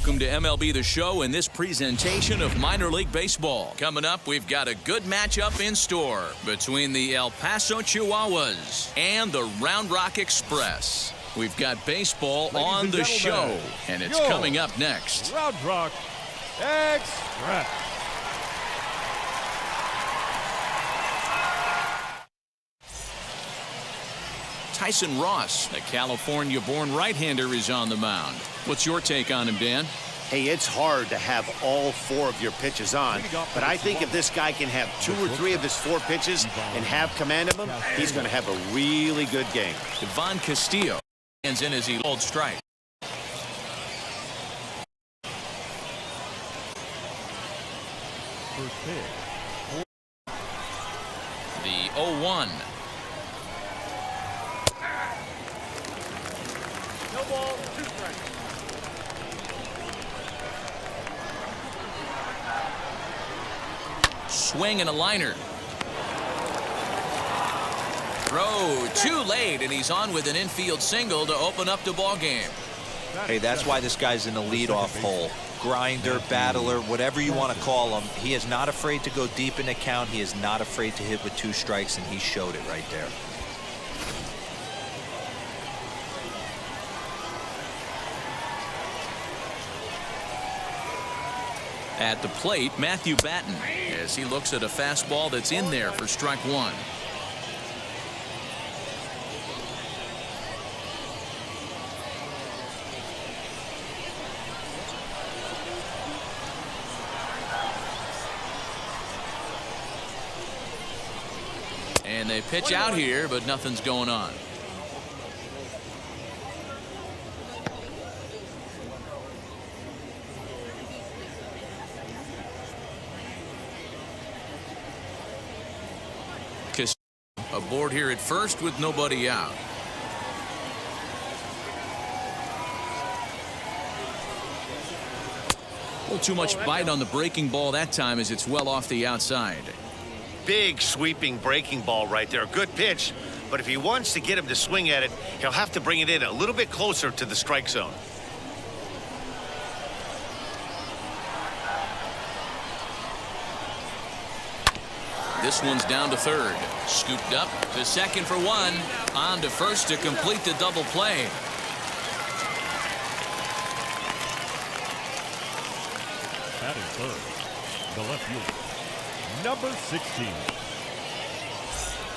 Welcome to MLB The Show and this presentation of minor league baseball. Coming up, we've got a good matchup in store between the El Paso Chihuahuas and the Round Rock Express. We've got baseball on the show, and it's coming up next. Round Rock Express. Tyson Ross, the California-born right-hander, is on the mound. What's your take on him, Dan? Hey, it's hard to have all four of your pitches on, but I think if this guy can have 2 or 3 of his 4 pitches and have command of them, he's going to have a really good game. Ivan Castillo hands in as he holds strike. The 0-1. No ball, 2 strikes. Swing and a liner. Throw too late, and he's on with an infield single to open up the ball game. Hey, that's why this guy's in the leadoff hole. Grinder, battler, whatever you want to call him. He is not afraid to go deep in the count. He is not afraid to hit with 2 strikes, and he showed it right there. At the plate, Matthew Batten, as he looks at a fastball that's in there for strike 1. And they pitch out here, but nothing's going on. Aboard here at first with nobody out. A little too much bite on the breaking ball that time as it's well off the outside. Big sweeping breaking ball right there. Good pitch, but if he wants to get him to swing at it, he'll have to bring it in a little bit closer to the strike zone. This one's down to third. Scooped up to second for 1. On to first to complete the double play. Batting third, the left fielder, number 16.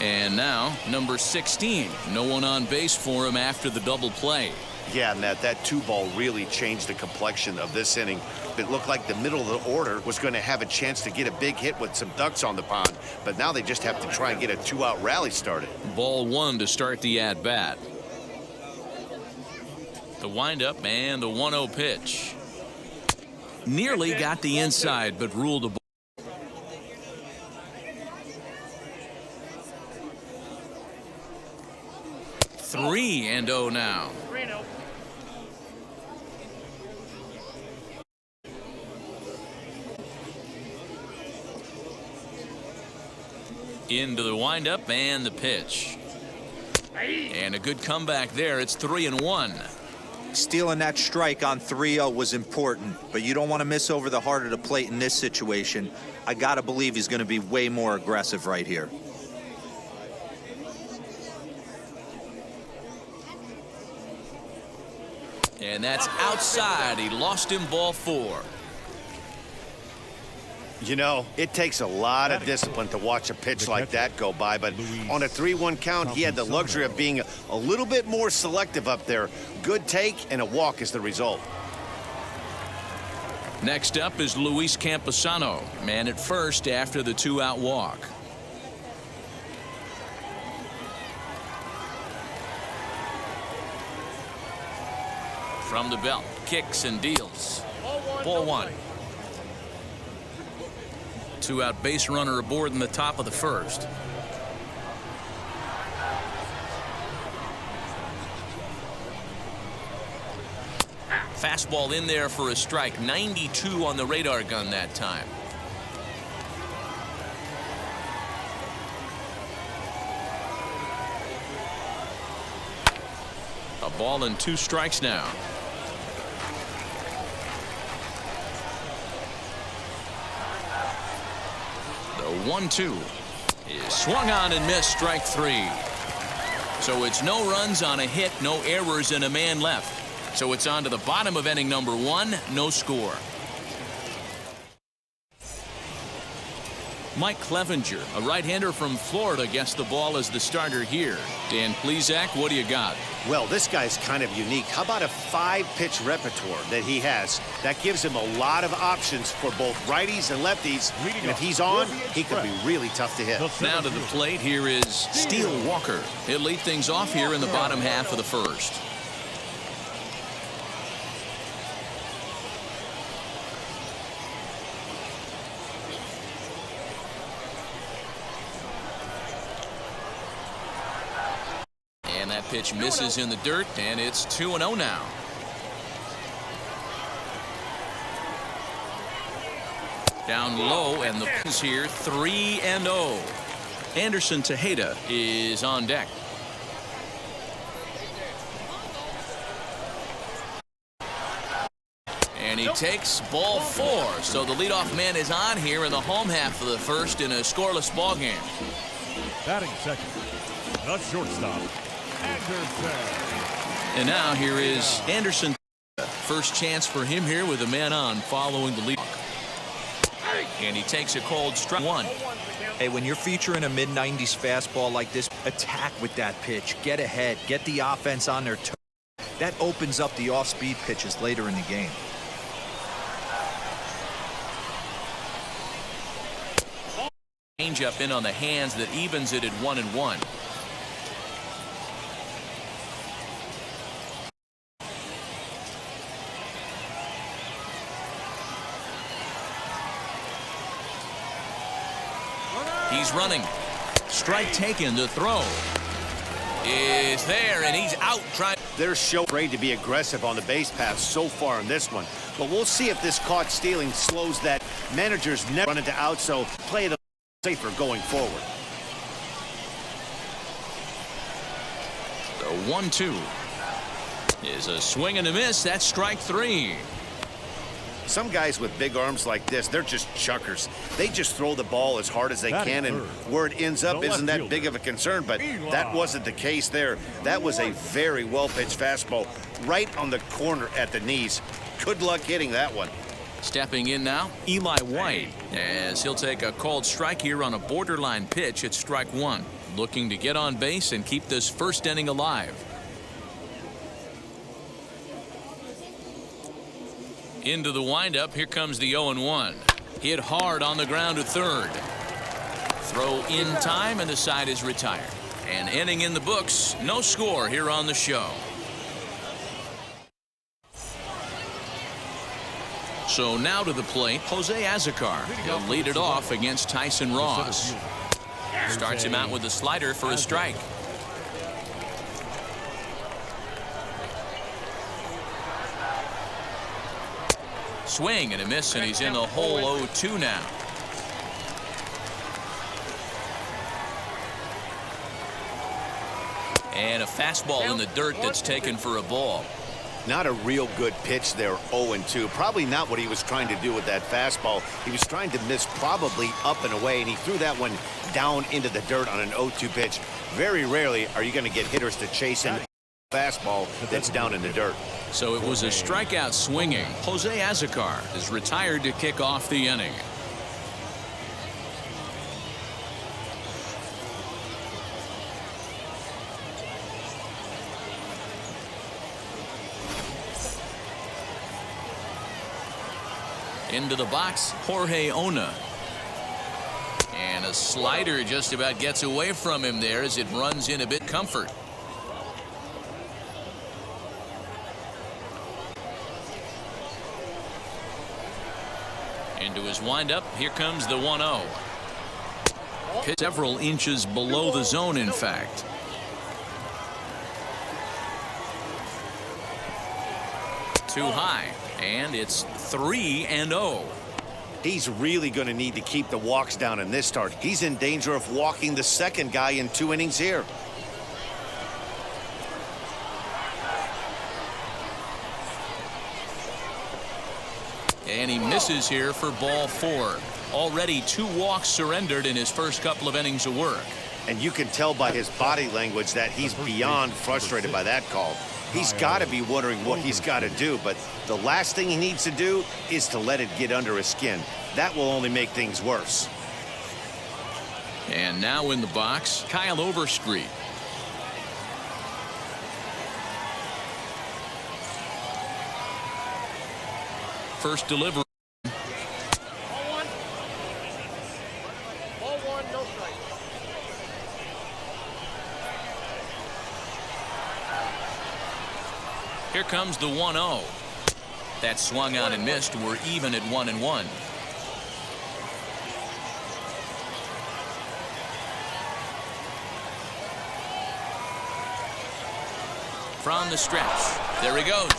And now, number 16. No one on base for him after the double play. Yeah, Matt, that 2-ball really changed the complexion of this inning. It looked like the middle of the order was going to have a chance to get a big hit with some ducks on the pond, but now they just have to try and get a 2-out rally started. Ball 1 to start the at-bat. The windup and the 1-0 pitch. Nearly got the inside, but ruled a ball. Three and 0 now. Into the windup and the pitch. And a good comeback there. It's 3-1. Stealing that strike on 3-0 was important, but you don't want to miss over the heart of the plate in this situation. I got to believe he's going to be way more aggressive right here. And that's outside. He lost him, ball 4. You know, it takes a lot of discipline to watch a pitch like that go by, but on a 3-1 count, he had the luxury of being a little bit more selective up there. Good take and a walk is the result. Next up is Luis Camposano, man at first after the 2-out walk. From the belt, kicks and deals. Ball 1. 2-out base runner aboard in the top of the first. Fastball in there for a strike. 92 on the radar gun that time. A ball and 2 strikes now. 1-2 is swung on and missed, strike 3. So it's no runs on a hit, no errors, and a man left. So it's on to the bottom of inning number 1, no score. Mike Clevenger, a right-hander from Florida, gets the ball as the starter here. Dan Plesac, what do you got? Well, this guy's kind of unique. How about a 5-pitch repertoire that he has? That gives him a lot of options for both righties and lefties. And if he's on, he could be really tough to hit. Now to the plate, here is Steele Walker. He'll lead things off here in the bottom half of the first. And that pitch misses in the dirt, and it's 2-0 now. Down low, and the pitch here 3-0. Anderson Tejeda is on deck. And he takes ball 4. So the leadoff man is on here in the home half of the first in a scoreless ball game. Batting second, the shortstop, Anderson. And now here is Anderson. First chance for him here with a man on following the lead. And he takes a cold strike 1. Hey, when you're featuring a mid-90s fastball like this, attack with that pitch. Get ahead. Get the offense on their toes. That opens up the off-speed pitches later in the game. Change-up in on the hands that evens it at 1-1. He's running. Strike taken. The throw is there, and he's out trying. They're afraid to be aggressive on the base path so far in this one. But we'll see if this caught stealing slows that. Managers never run into out, so play it a little safer going forward. The 1-2 is a swing and a miss. That's strike 3. Some guys with big arms like this, they're just chuckers. They just throw the ball as hard as they can, and where it ends up isn't that big of a concern, but that wasn't the case there. That was a very well-pitched fastball right on the corner at the knees. Good luck hitting that one. Stepping in now, Eli White, as he'll take a called strike here on a borderline pitch at strike 1. Looking to get on base and keep this first inning alive. Into the windup, here comes the 0-1. Hit hard on the ground to third. Throw in time, and the side is retired. And inning in the books, no score here on the show. So now to the plate, Jose Azocar. He'll lead it off against Tyson Ross. Starts him out with a slider for a strike. Swing and a miss, and he's in the hole 0-2 now. And a fastball in the dirt that's taken for a ball. Not a real good pitch there, 0-2. Probably not what he was trying to do with that fastball. He was trying to miss probably up and away, and he threw that one down into the dirt on an 0-2 pitch. Very rarely are you going to get hitters to chase him fastball that's down in the dirt. So it was a strikeout swinging. Jose Azocar is retired to kick off the inning. Into the box, Jorge Ona. And a slider just about gets away from him there as it runs in a bit comfort. Into his windup, here comes the 1-0. Pitch several inches below the zone, in fact. Too high, and it's 3-0. He's really going to need to keep the walks down in this start. He's in danger of walking the second guy in 2 innings here. And he misses here for ball 4. Already 2 walks surrendered in his first couple of innings of work. And you can tell by his body language that he's beyond frustrated by that call. He's got to be wondering what he's got to do, but the last thing he needs to do is to let it get under his skin. That will only make things worse. And now in the box, Kyle Overstreet. First delivery. Ball 1, no strike. Here comes the 1-0. That swung on and missed. We're even at 1-1. From the stretch. There he goes.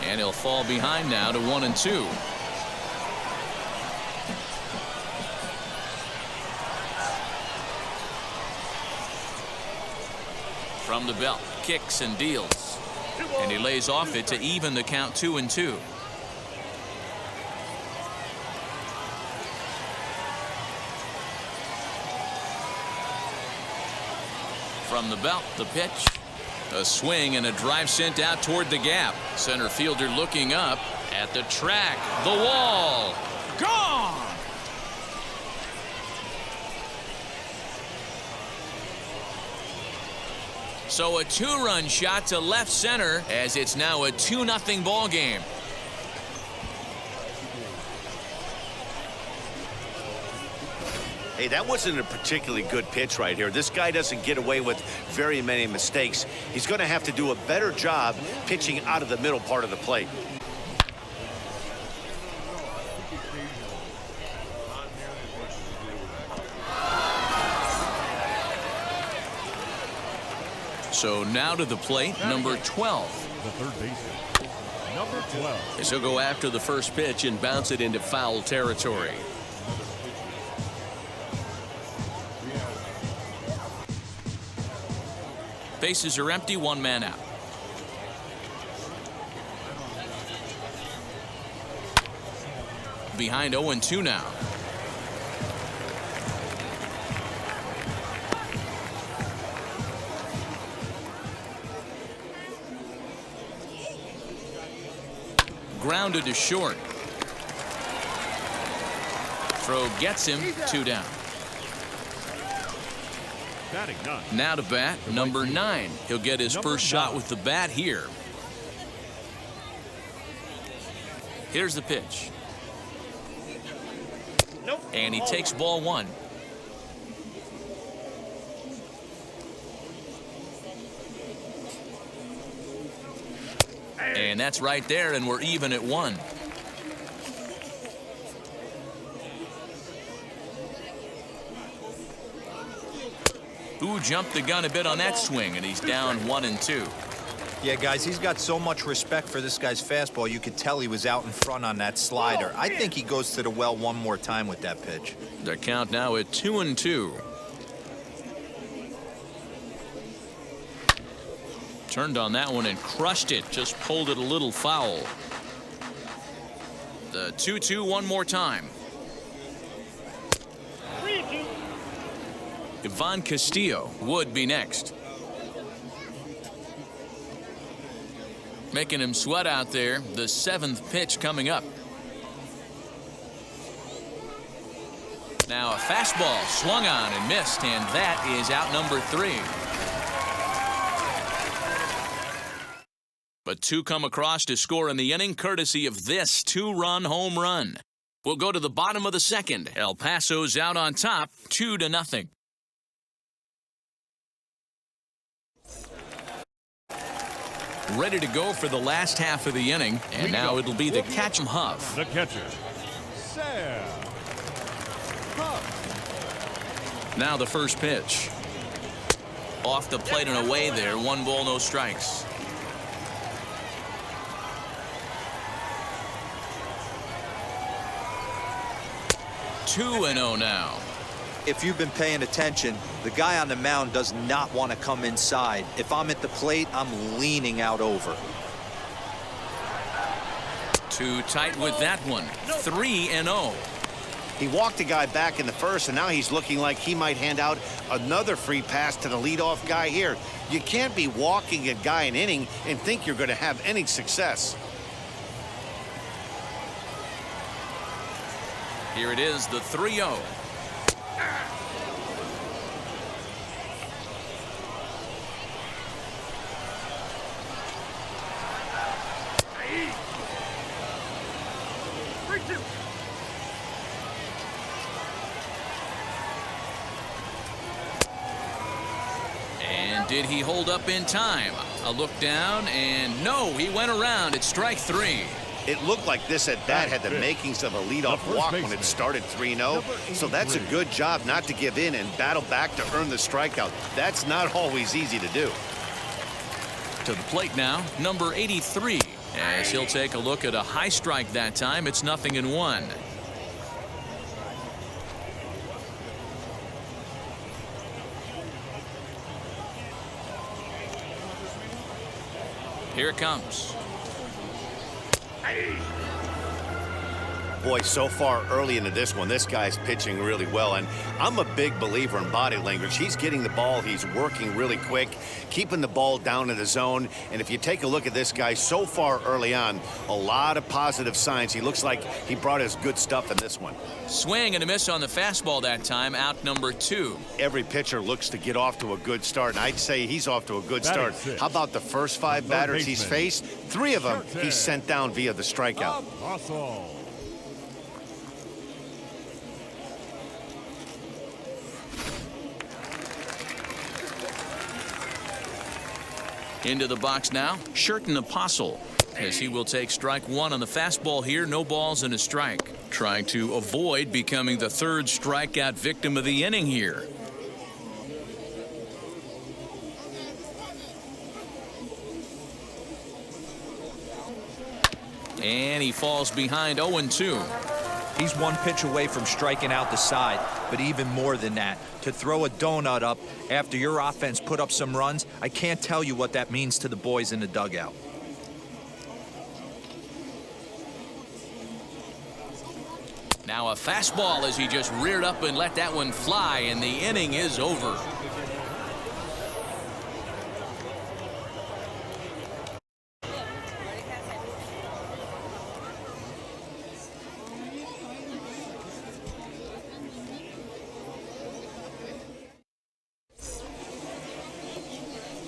And he'll fall behind now to 1-2. From the belt, kicks and deals. And he lays off it to even the count 2-2. From the belt, the pitch. A swing and a drive sent out toward the gap. Center fielder looking up at the track. The wall. Gone! So a 2-run shot to left center as it's now a 2-0 ball game. Hey, that wasn't a particularly good pitch right here. This guy doesn't get away with very many mistakes. He's going to have to do a better job pitching out of the middle part of the plate. So now to the plate, number 12. The third baseman, number 12. As he'll go after the first pitch and bounce it into foul territory. Bases are empty, 1 man out. Behind 0-2 now. Grounded to short. Throw gets him, 2 down. Batting 9. Now to bat, number 9. He'll get his first shot with the bat here. Here's the pitch. Nope. And he takes ball 1. And that's right there, and we're even at 1. Who jumped the gun a bit on that swing, and he's down 1-2. Yeah, guys, he's got so much respect for this guy's fastball. You could tell he was out in front on that slider. I think he goes to the well one more time with that pitch. The count now at 2-2. Turned on that one and crushed it. Just pulled it a little foul. The 2-2 one more time. Ivan Castillo would be next. Making him sweat out there. The 7th pitch coming up. Now a fastball swung on and missed, and that is out number 3. But 2 come across to score in the inning, courtesy of this 2-run home run. We'll go to the bottom of the 2nd. El Paso's out on top, 2-0. Ready to go for the last half of the inning, and now it'll be the catch 'em Huff. The catcher, Sam Huff. Now the first pitch. Off the plate and away there, 1 ball, no strikes. Two and 0 now. If you've been paying attention, the guy on the mound does not want to come inside. If I'm at the plate, I'm leaning out over. Too tight with that one. 3 and 0. He walked the guy back in the first, and now he's looking like he might hand out another free pass to the leadoff guy here. You can't be walking a guy an inning and think you're going to have any success. Here it is, the 3-0. And did he hold up in time? A look down, and no, he went around. It's strike 3. It looked like this at bat had the makings of a leadoff walk when it started 3-0. So that's a good job not to give in and battle back to earn the strikeout. That's not always easy to do. To the plate now, number 83. As he'll take a look at a high strike that time. It's 0-1. Here it comes. Boy, so far early into this one, this guy's pitching really well, and I'm a big believer in body language. He's getting the ball, he's working really quick, keeping the ball down in the zone, and if you take a look at this guy so far early on, a lot of positive signs. He looks like he brought his good stuff in this one. Swing and a miss on the fastball that time, out number 2. Every pitcher looks to get off to a good start, and I'd say he's off to a good start. How about the first 5 batters he's faced? 3 of them he's sent down via the strikeout. Awesome. Into the box now, Sherton Apostle, as he will take strike 1 on the fastball here. No balls and a strike. Trying to avoid becoming the 3rd strikeout victim of the inning here. And he falls behind 0-2. He's 1 pitch away from striking out the side, but even more than that, to throw a donut up after your offense put up some runs, I can't tell you what that means to the boys in the dugout. Now a fastball as he just reared up and let that one fly, and the inning is over.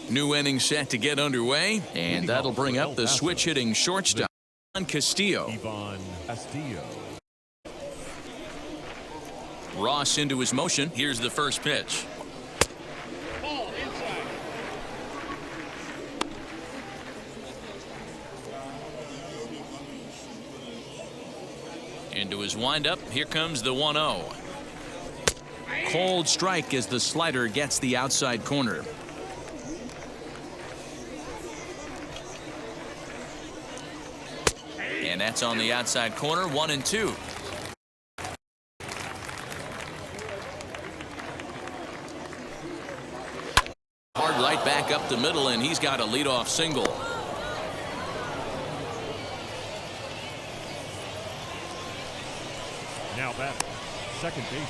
New inning set to get underway, and that'll bring up the switch-hitting shortstop, Castillo. Ross into his motion. Here's the first pitch. Into his windup. Here comes the 1-0. Cold strike as the slider gets the outside corner. And that's on the outside corner, 1-2. Hard right back up the middle, and he's got a leadoff single. Now back, second baseman,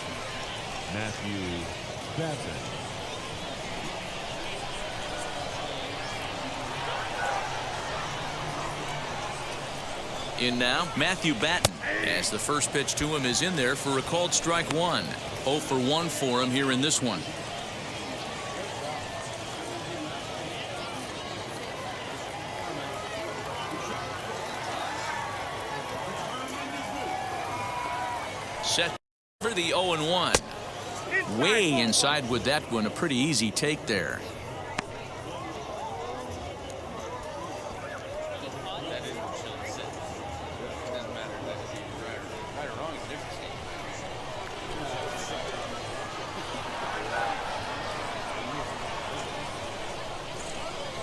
Mlb The Show. In now, Matthew Batten, as the first pitch to him is in there for a called strike 1. 0 for 1 for him here in this one. Set for the 0-1. Way inside with that one, a pretty easy take there.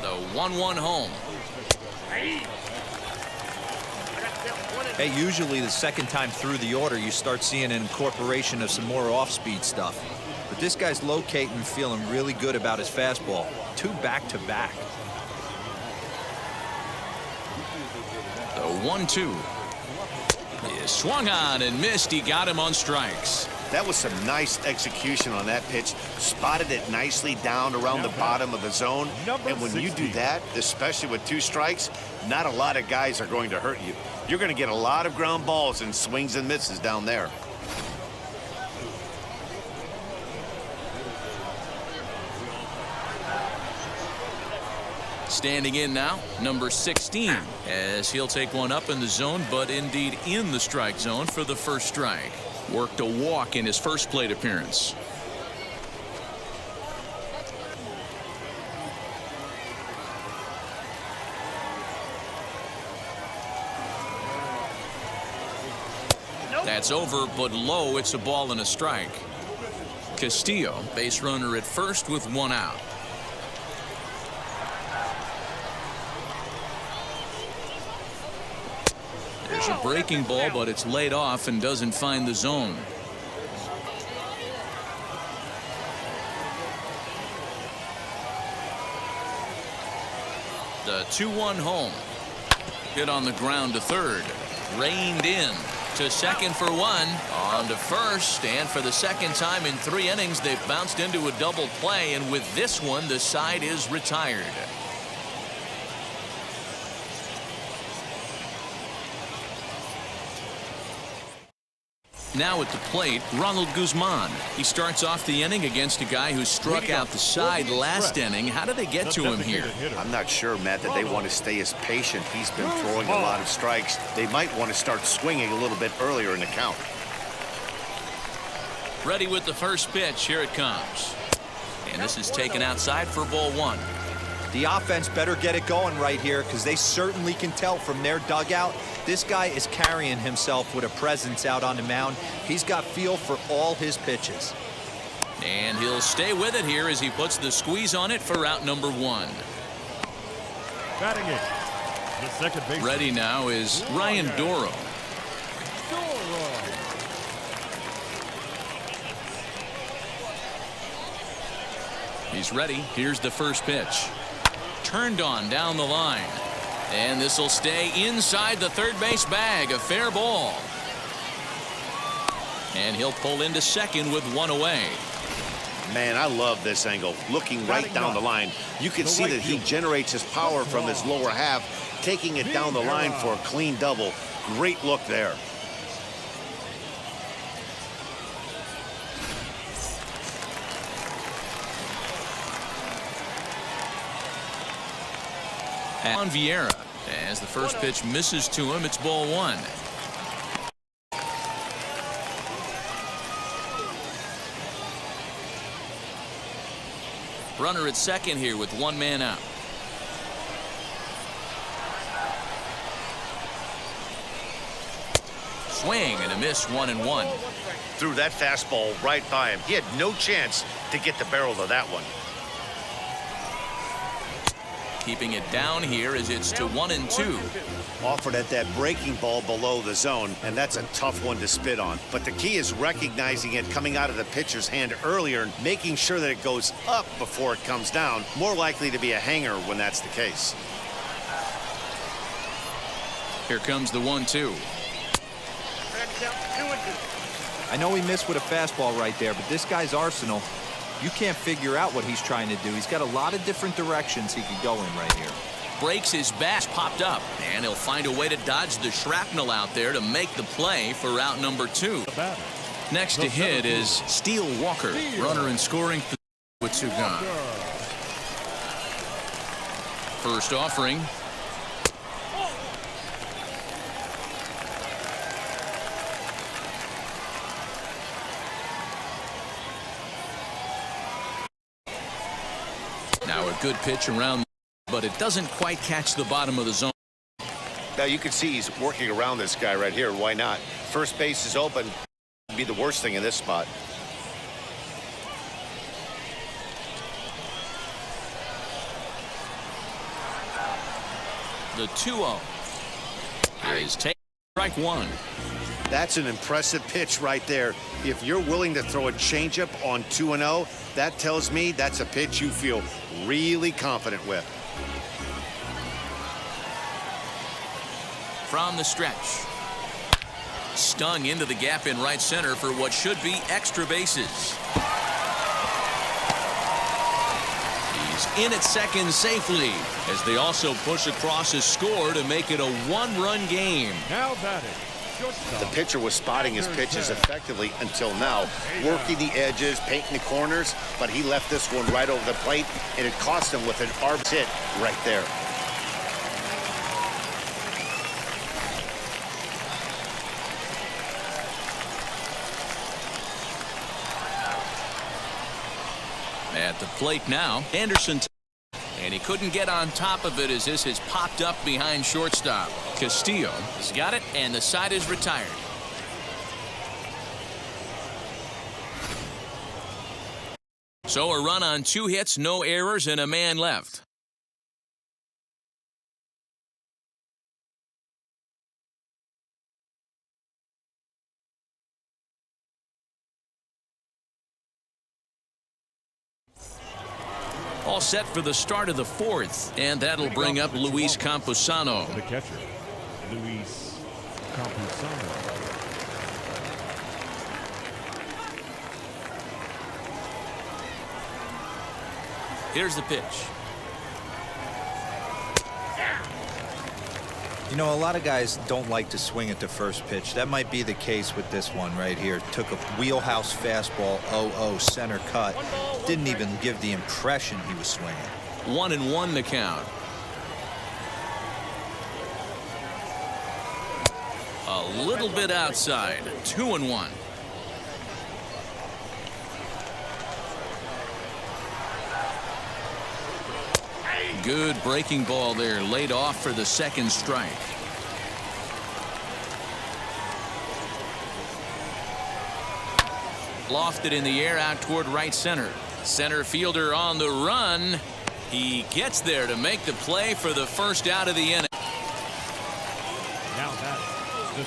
The 1-1 home. Hey, usually the second time through the order, you start seeing an incorporation of some more off-speed stuff. But this guy's locating and feeling really good about his fastball. 2 back-to-back. The 1-2. He swung on and missed. He got him on strikes. That was some nice execution on that pitch. Spotted it nicely down around the bottom of the zone. And when you do that, especially with 2 strikes, not a lot of guys are going to hurt you. You're going to get a lot of ground balls and swings and misses down there. Standing in now, number 16, as he'll take one up in the zone, but indeed in the strike zone for the first strike. Worked a walk in his first plate appearance. That's over, but low. It's a ball and a strike. Castillo, base runner at first with 1 out. There's a breaking ball, but it's laid off and doesn't find the zone. The 2-1 home. Hit on the ground to third. Reined in to second for 1. On to first, and for the second time in 3 innings, they've bounced into a double play, and with this one, the side is retired. Now at the plate, Ronald Guzman. He starts off the inning against a guy who struck out the side last inning. How did they get to him here? I'm not sure, Matt, that they want to stay as patient. He's been throwing a lot of strikes. They might want to start swinging a little bit earlier in the count. Ready with the first pitch. Here it comes. And this is taken outside for ball 1. The offense better get it going right here, because they certainly can tell from their dugout this guy is carrying himself with a presence out on the mound. He's got feel for all his pitches. And he'll stay with it here as he puts the squeeze on it for out number 1. Batting it, the second baseman. Ready now is Ryan Doro. He's ready. Here's the first pitch. Turned on down the line. And this will stay inside the third base bag. A fair ball. And he'll pull into second with 1 away. Man, I love this angle. Looking right down the line, you can see that he generates his power from his lower half, taking it down the line for a clean double. Great look there. On Vieira, as the first pitch misses to him, it's ball 1. Runner at second here with 1 man out. Swing and a miss, 1-1. Threw that fastball right by him. He had no chance to get the barrel of that one. Keeping it down here as it's to 1-2. Offered at that breaking ball below the zone, and that's a tough one to spit on. But the key is recognizing it coming out of the pitcher's hand earlier and making sure that it goes up before it comes down. More likely to be a hanger when that's the case. Here comes the 1-2. I know he missed with a fastball right there, but this guy's arsenal, you can't figure out what he's trying to do. He's got a lot of different directions he could go in right here. Breaks his bat, popped up, and he'll find a way to dodge the shrapnel out there to make the play for out number 2. Next to hit is Steele Walker, runner in scoring with 2 gone. First offering. Now a good pitch around, but it doesn't quite catch the bottom of the zone. Now you can see he's working around this guy right here. Why not? First base is open. It'd be the worst thing in this spot. The 2-0 is taken. Strike 1. That's an impressive pitch right there. If you're willing to throw a changeup on 2-0, that tells me that's a pitch you feel really confident with. From the stretch, Stung into the gap in right center for what should be extra bases. He's in at second safely as they also push across a score to make it a one-run game. Now batting. The pitcher was spotting his pitches effectively until now, working the edges, painting the corners, but he left this one right over the plate, and it cost him with an arm hit right there. At the plate now, Anderson. And he couldn't get on top of it as this has popped up behind shortstop. Castillo has got it, and the side is retired. So a run on 2 hits, no errors, and a man left. All set for the start of the 4th, and that'll bring up Luis Campusano. The catcher, Luis Campusano. Here's the pitch. You know, a lot of guys don't like to swing at the first pitch. That might be the case with this one right here. Took a wheelhouse fastball, 0-0 center cut. Didn't even give the impression he was swinging. 1-1 the count. A little bit outside. 2-1. Good breaking ball there, laid off for the second strike. Lofted in the air out toward right center. Center fielder on the run. He gets there to make the play for the first out of the inning.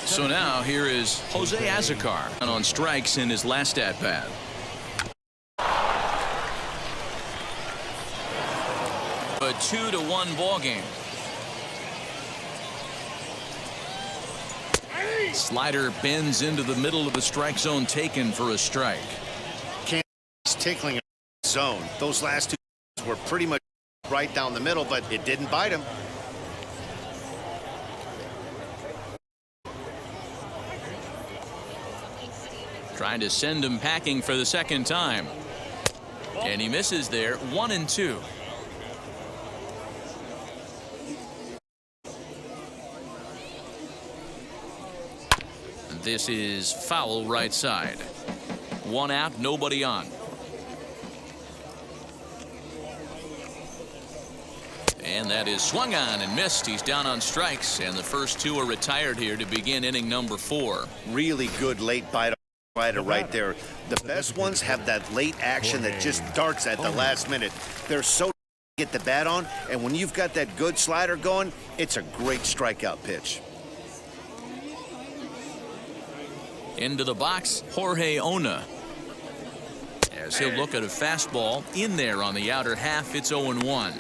So now here is Jose Azocar on strikes in his last at bat. A 2-1 ball game. Slider bends into the middle of the strike zone, taken for a strike. He's tickling a zone. Those last 2 were pretty much right down the middle, but it didn't bite him. Trying to send him packing for the second time. And he misses there. 1-2. This is foul right side. 1 out, nobody on. And that is swung on and missed. He's down on strikes, and the first 2 are retired here to begin inning number 4. Really good late bite right there. The best ones have that late action that just darts at the last minute. They're so get the bat on, and when you've got that good slider going, it's a great strikeout pitch. Into the box, Jorge Ona. As he'll look at a fastball in there on the outer half, it's 0-1.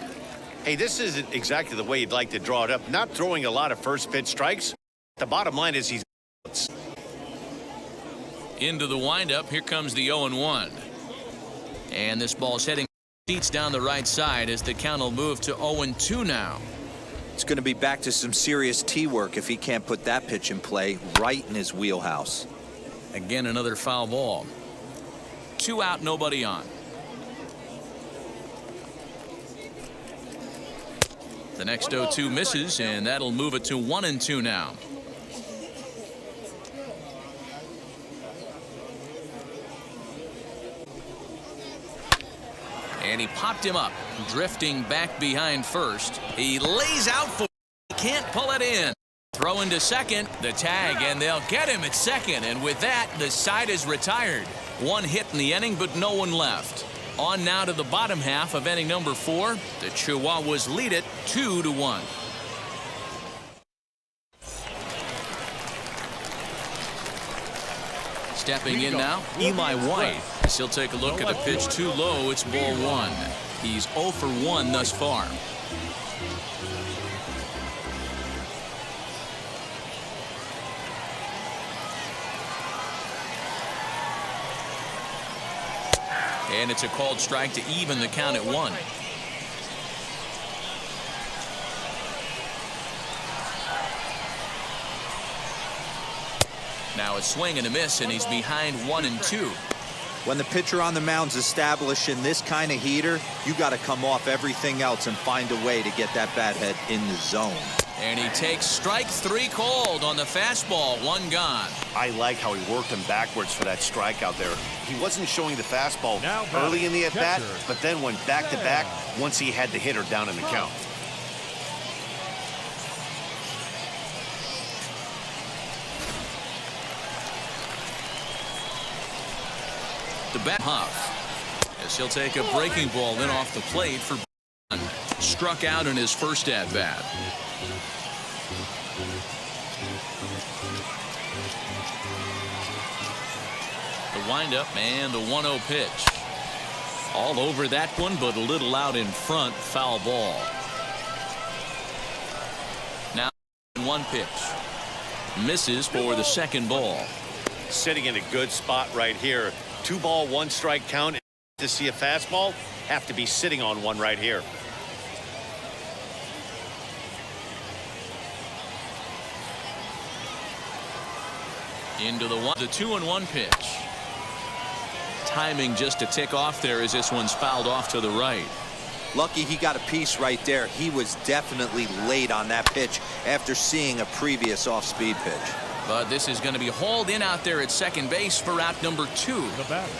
Hey, this isn't exactly the way you'd like to draw it up. Not throwing a lot of first pitch strikes. The bottom line is he's into the windup. Here comes the 0-1. And this ball's heading seats down the right side as the count will move to 0-2 now. It's going to be back to some serious tee work if he can't put that pitch in play right in his wheelhouse. Again, another foul ball. 2 out, nobody on. The next 0-2 misses, and that'll move it to 1-2 now. And he popped him up, drifting back behind first. He lays out for it. He can't pull it in. Throw into second, the tag, and they'll get him at second. And with that, the side is retired. 1 hit in the inning, but no one left. On now to the bottom half of inning number 4. The Chihuahuas lead it 2-1. Stepping in now, Eli White. As he'll take a look at a pitch too low, it's ball 1. He's 0 for 1 thus far. And it's a called strike to even the count at 1. Now a swing and a miss, and he's behind 1-2. When the pitcher on the mound's establishing this kind of heater, you got to come off everything else and find a way to get that bat head in the zone. And he takes strike 3 called on the fastball. 1 gone. I like how he worked him backwards for that strike out there. He wasn't showing the fastball early in the at-bat, but then went back-to-back once he had the hitter down in the count. The bat Huff, as he'll take a breaking ball in off the plate for struck out in his first at-bat. The windup and the 1-0 pitch. All over that one, but a little out in front. Foul ball. Now 1 pitch. Misses for the second ball. Sitting in a good spot right here. 2 ball, 1 strike count. To see a fastball, have to be sitting on one right here. Into the 2-1 pitch. Timing just to tick off there as this one's fouled off to the right. Lucky he got a piece right there. He was definitely late on that pitch after seeing a previous off-speed pitch. But this is going to be hauled in out there at second base for out number 2. The batter,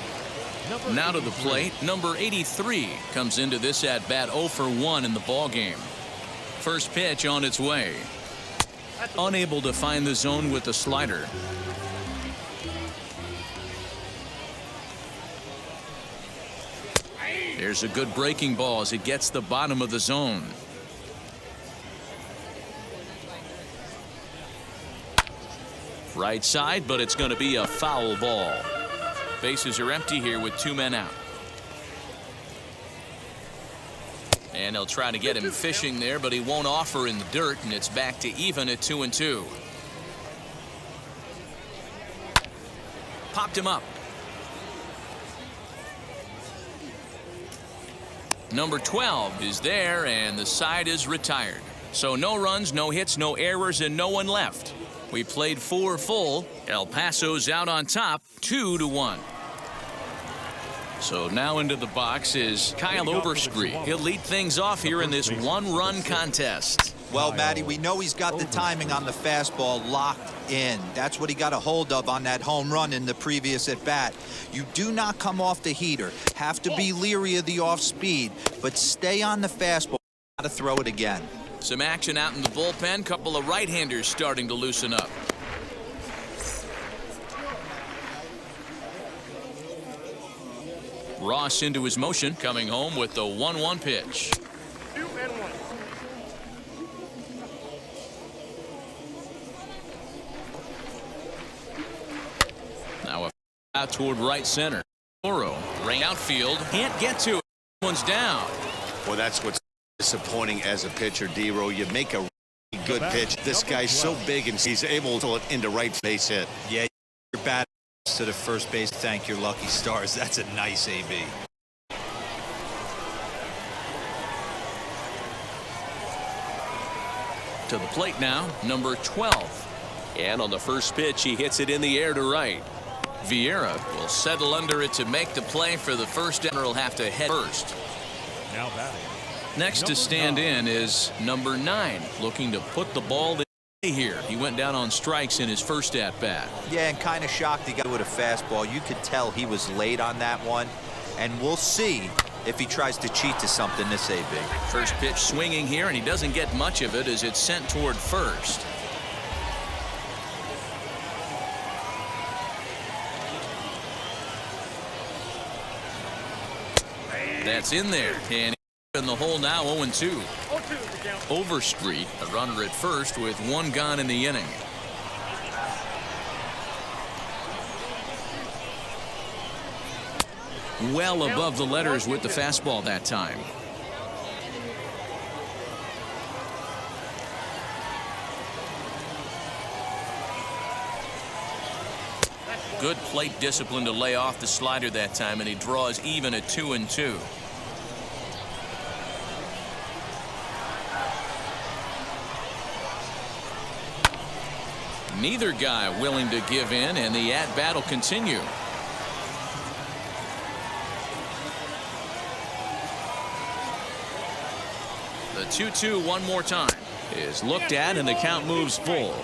number Now to the 83. plate, number 83 comes into this at bat 0 for 1 in the ball game. First pitch on its way. Unable to find the zone with the slider. There's a good breaking ball as it gets the bottom of the zone. Right side, but it's going to be a foul ball. Bases are empty here with 2 men out. And they'll try to get him fishing there, but he won't offer in the dirt, and it's back to even at 2-2. Popped him up. Number 12 is there, and the side is retired. So no runs, no hits, no errors, and no one left. We played 4 full. El Paso's out on top, 2-1. So now into the box is Kyle Overstreet. He'll lead things off here in this 1-run contest. Well, Matty, we know he's got the timing on the fastball locked in. That's what he got a hold of on that home run in the previous at-bat. You do not come off the heater. Have to be leery of the off-speed, but stay on the fastball. Got to throw it again. Some action out in the bullpen. Couple of right-handers starting to loosen up. Ross into his motion, coming home with the 1-1 pitch. 2-1. Now a out toward right center. Oro, ring outfield, can't get to it. One's down. Well, that's what's disappointing as a pitcher, D-Row. You make a really good pitch. This guy's so big and he's able to get into right base hit. Yeah, your bat to the first base. Thank your lucky stars. That's a nice AB. To the plate now, number 12. And on the first pitch, he hits it in the air to right. Vieira will settle under it to make the play for the first, and will have to head first. Now batting. Next to stand in is number 9, looking to put the ball in here. He went down on strikes in his first at-bat. Yeah, and kind of shocked he got with a fastball. You could tell he was late on that one, and we'll see if he tries to cheat to something this AB. First pitch swinging here, and he doesn't get much of it as it's sent toward first. That's in there, and in the hole now 0-2. Overstreet, a runner at first with 1 gone in the inning. Well above the letters with the fastball that time. Good plate discipline to lay off the slider that time, and he draws even at 2-2. Neither guy willing to give in, and the at-bat will continue. The 2-2 one more time is looked at, and the count moves full.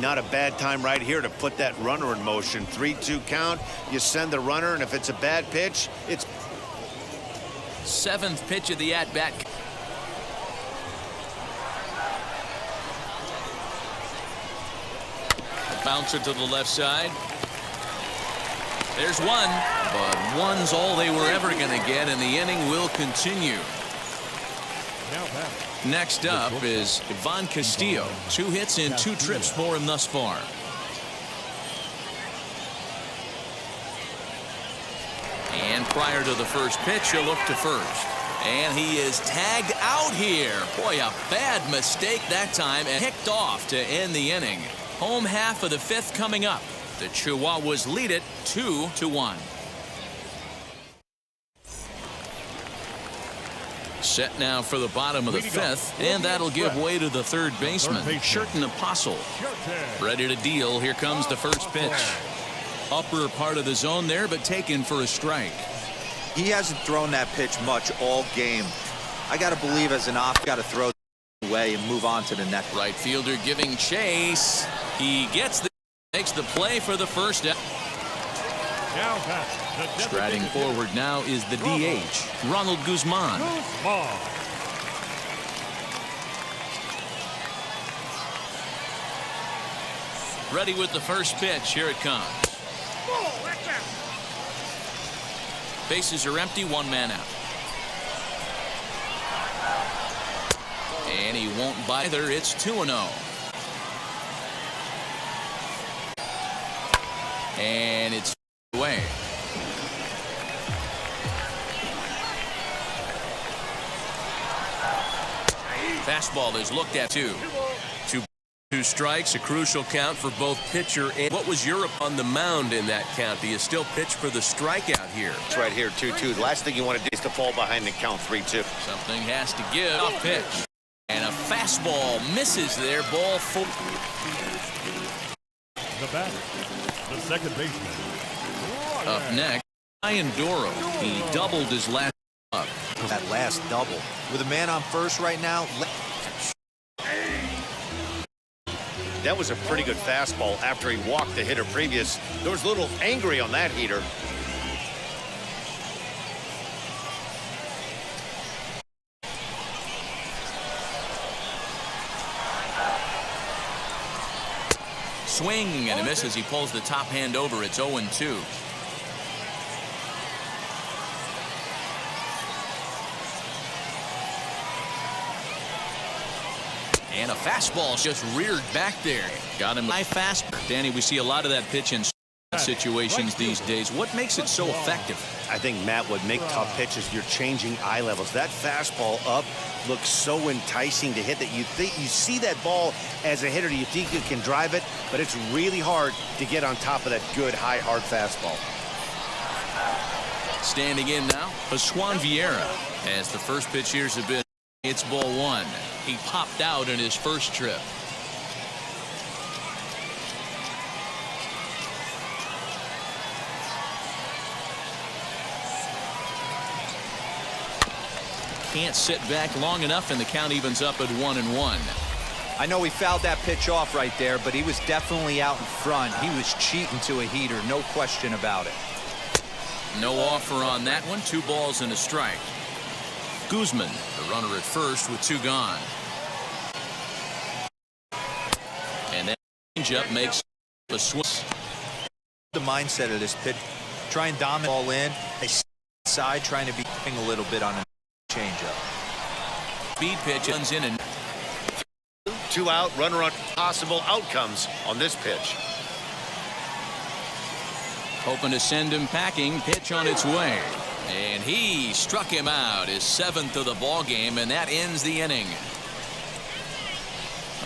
Not a bad time right here to put that runner in motion. 3-2 count. You send the runner, and if it's a bad pitch, it's 7th pitch of the at-bat. Bouncer to the left side. There's one, but one's all they were ever going to get, and the inning will continue. Next up is Ivan Castillo. 2 hits in 2 trips for him thus far. And prior to the first pitch, he'll look to first. And he is tagged out here. Boy, a bad mistake that time, and picked off to end the inning. Home half of the 5th coming up. The Chihuahuas lead it 2-1. Set now for the bottom of the 5th, and that'll give way to the 3rd baseman, Sherten Apostle. Ready to deal. Here comes the first pitch. Upper part of the zone there, but taken for a strike. He hasn't thrown that pitch much all game. I got to believe as an off, got to throw away and move on to the next. Right fielder giving chase. He gets makes the play for the first out. Striding forward now is the DH, Ronald Guzman. Ready with the first pitch. Here it comes. Bases are empty, 1 man out. And he won't bite either. It's 2-0. And it's away. Fastball is looked at 2 strikes, a crucial count for both pitcher and. What was Europe on the mound in that count? Do you still pitch for the strikeout here? It's right here, 2-2. The last thing you want to do is to fall behind the count 3-2. Something has to give. Off pitch. And a fastball misses there. Ball 4. The batter, the second baseman. Up next, Ryan Doro. He doubled his last up. That last double. With a man on first right now. That was a pretty good fastball after he walked the hitter previous. There was a little angry on that heater. Swing and a miss as he pulls the top hand over. It's 0-2. And a fastball just reared back there. Got him high faster. Danny, we see a lot of that pitch in situations these days. What makes it so effective? I think, Matt, would make tough pitches. You're changing eye levels. That fastball up looks so enticing to hit that you see that ball as a hitter. You think you can drive it, but it's really hard to get on top of that good, high, hard fastball. Standing in now, Pascual Vieira. As the first pitch here's a bit. It's ball 1. He popped out in his first trip. Can't sit back long enough, and the count evens up at 1-1. I know he fouled that pitch off right there, but he was definitely out in front. He was cheating to a heater, no question about it. No offer on that one. 2 balls and a strike. Guzman, the runner at first with 2 gone. And that changeup makes a swing. The mindset of this pitch, try and dominate all in. They side trying to be a little bit on a changeup. Speed pitch runs in and 2 out, runner on possible outcomes on this pitch. hoping to send him packing. Pitch on its way. And he struck him out, his 7th of the ball game, and that ends the inning.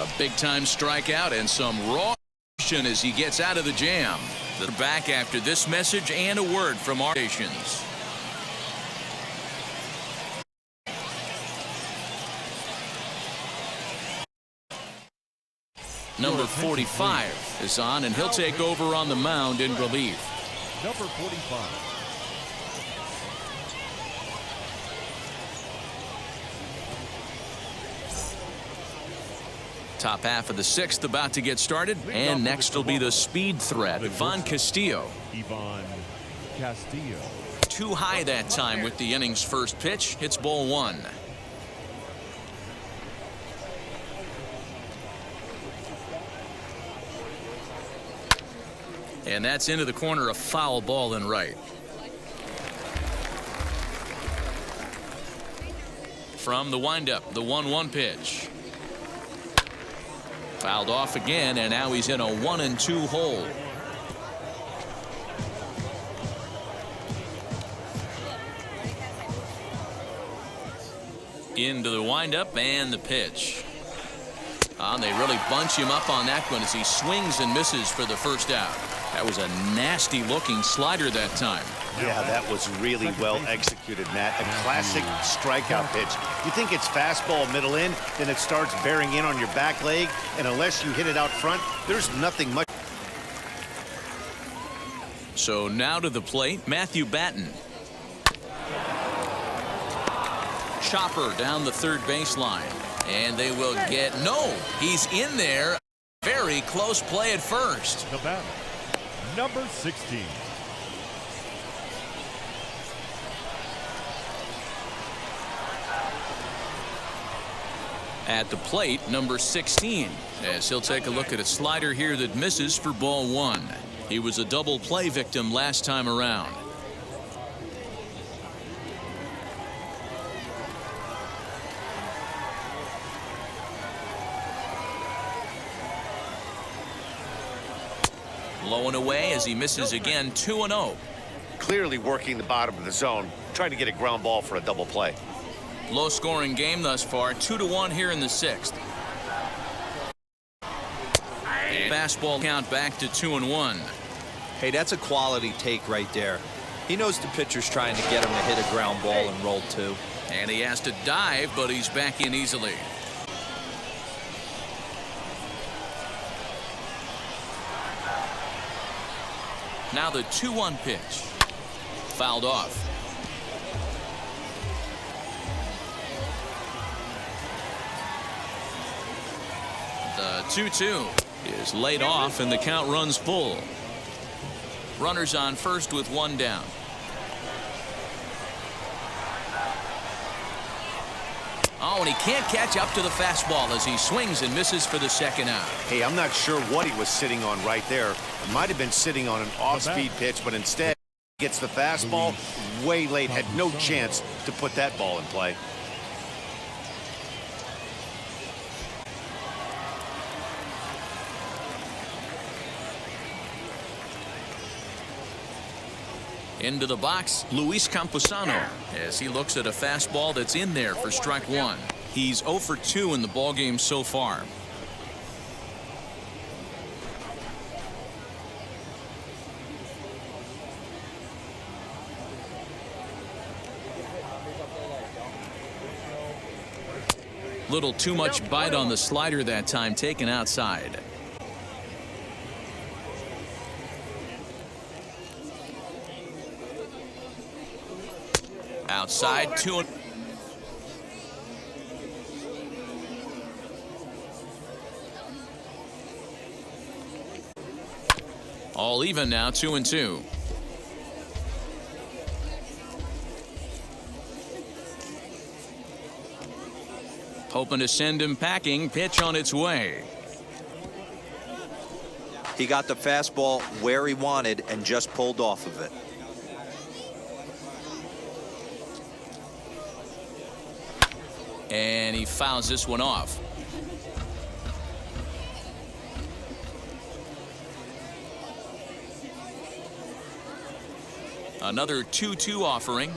A big-time strikeout and some raw action as he gets out of the jam. They're back after this message and a word from our stations. Number 45 is on, and he'll take over on the mound in relief. Number 45. Top half of the sixth about to get started, and next will be the speed threat, Ivan Castillo. Ivan Castillo. Too high that time with the inning's first pitch. It's ball one. And that's into the corner, a foul ball and right. From the windup, the 1-1 pitch. Fouled off again, and now he's in a 1-2 hole. Into the windup and the pitch. They really bunch him up on that one as he swings and misses for the first out. That was a nasty looking slider that time. Yeah, that was really well executed, Matt. A classic strikeout pitch. You think it's fastball middle in, then it starts bearing in on your back leg, and unless you hit it out front, there's nothing much. So now to the plate, Matthew Batten. Chopper down the third baseline, and they will get no. He's in there. Very close play at first. The batter, number 16. At the plate, number 16, as he'll take a look at a slider here that misses for ball one. He was a double play victim last time around. Low and away as he misses again, 2-0. Clearly working the bottom of the zone, trying to get a ground ball for a double play. Low scoring game thus far, 2-1 here in the sixth. And fastball count back to 2-1. Hey, that's a quality take right there. He knows the pitcher's trying to get him to hit a ground ball and roll two. And he has to dive, but he's back in easily. Now the 2-1 pitch. Fouled off. The 2-2 is laid off, and the count runs full. Runners on first with one down. Oh, and he can't catch up to the fastball as he swings and misses for the second out. Hey, I'm not sure what he was sitting on right there. It might have been sitting on an off-speed pitch, but instead gets the fastball way late. Had no chance to put that ball in play. Into the box, Luis Camposano, as he looks at a fastball that's in there for strike one. He's 0 for 2 in the ballgame so far. Little too much bite on the slider that time, taken outside. Outside, 2. All even now, 2-2. Hoping to send him packing. Pitch on its way. He got the fastball where he wanted and just pulled off of it. And he fouls this one off. Another 2-2 offering.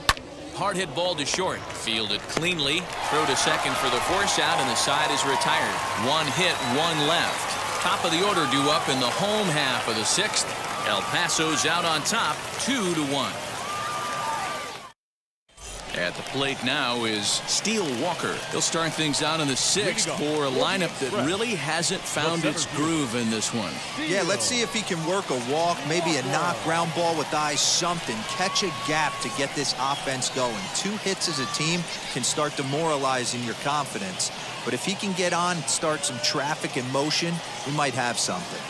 Hard hit ball to short. Fielded cleanly. Throw to second for the force out, and the side is retired. One hit, one left. Top of the order due up in the home half of the sixth. El Paso's out on top, 2-1. At the plate now is Steele Walker. He'll start things out in the sixth for a lineup that really hasn't found its groove in this one. Yeah, let's see if he can work a walk, maybe a knock, ground ball with eyes, something. Catch a gap to get this offense going. 2 hits as a team can start demoralizing your confidence. But if he can get on, start some traffic in motion, we might have something.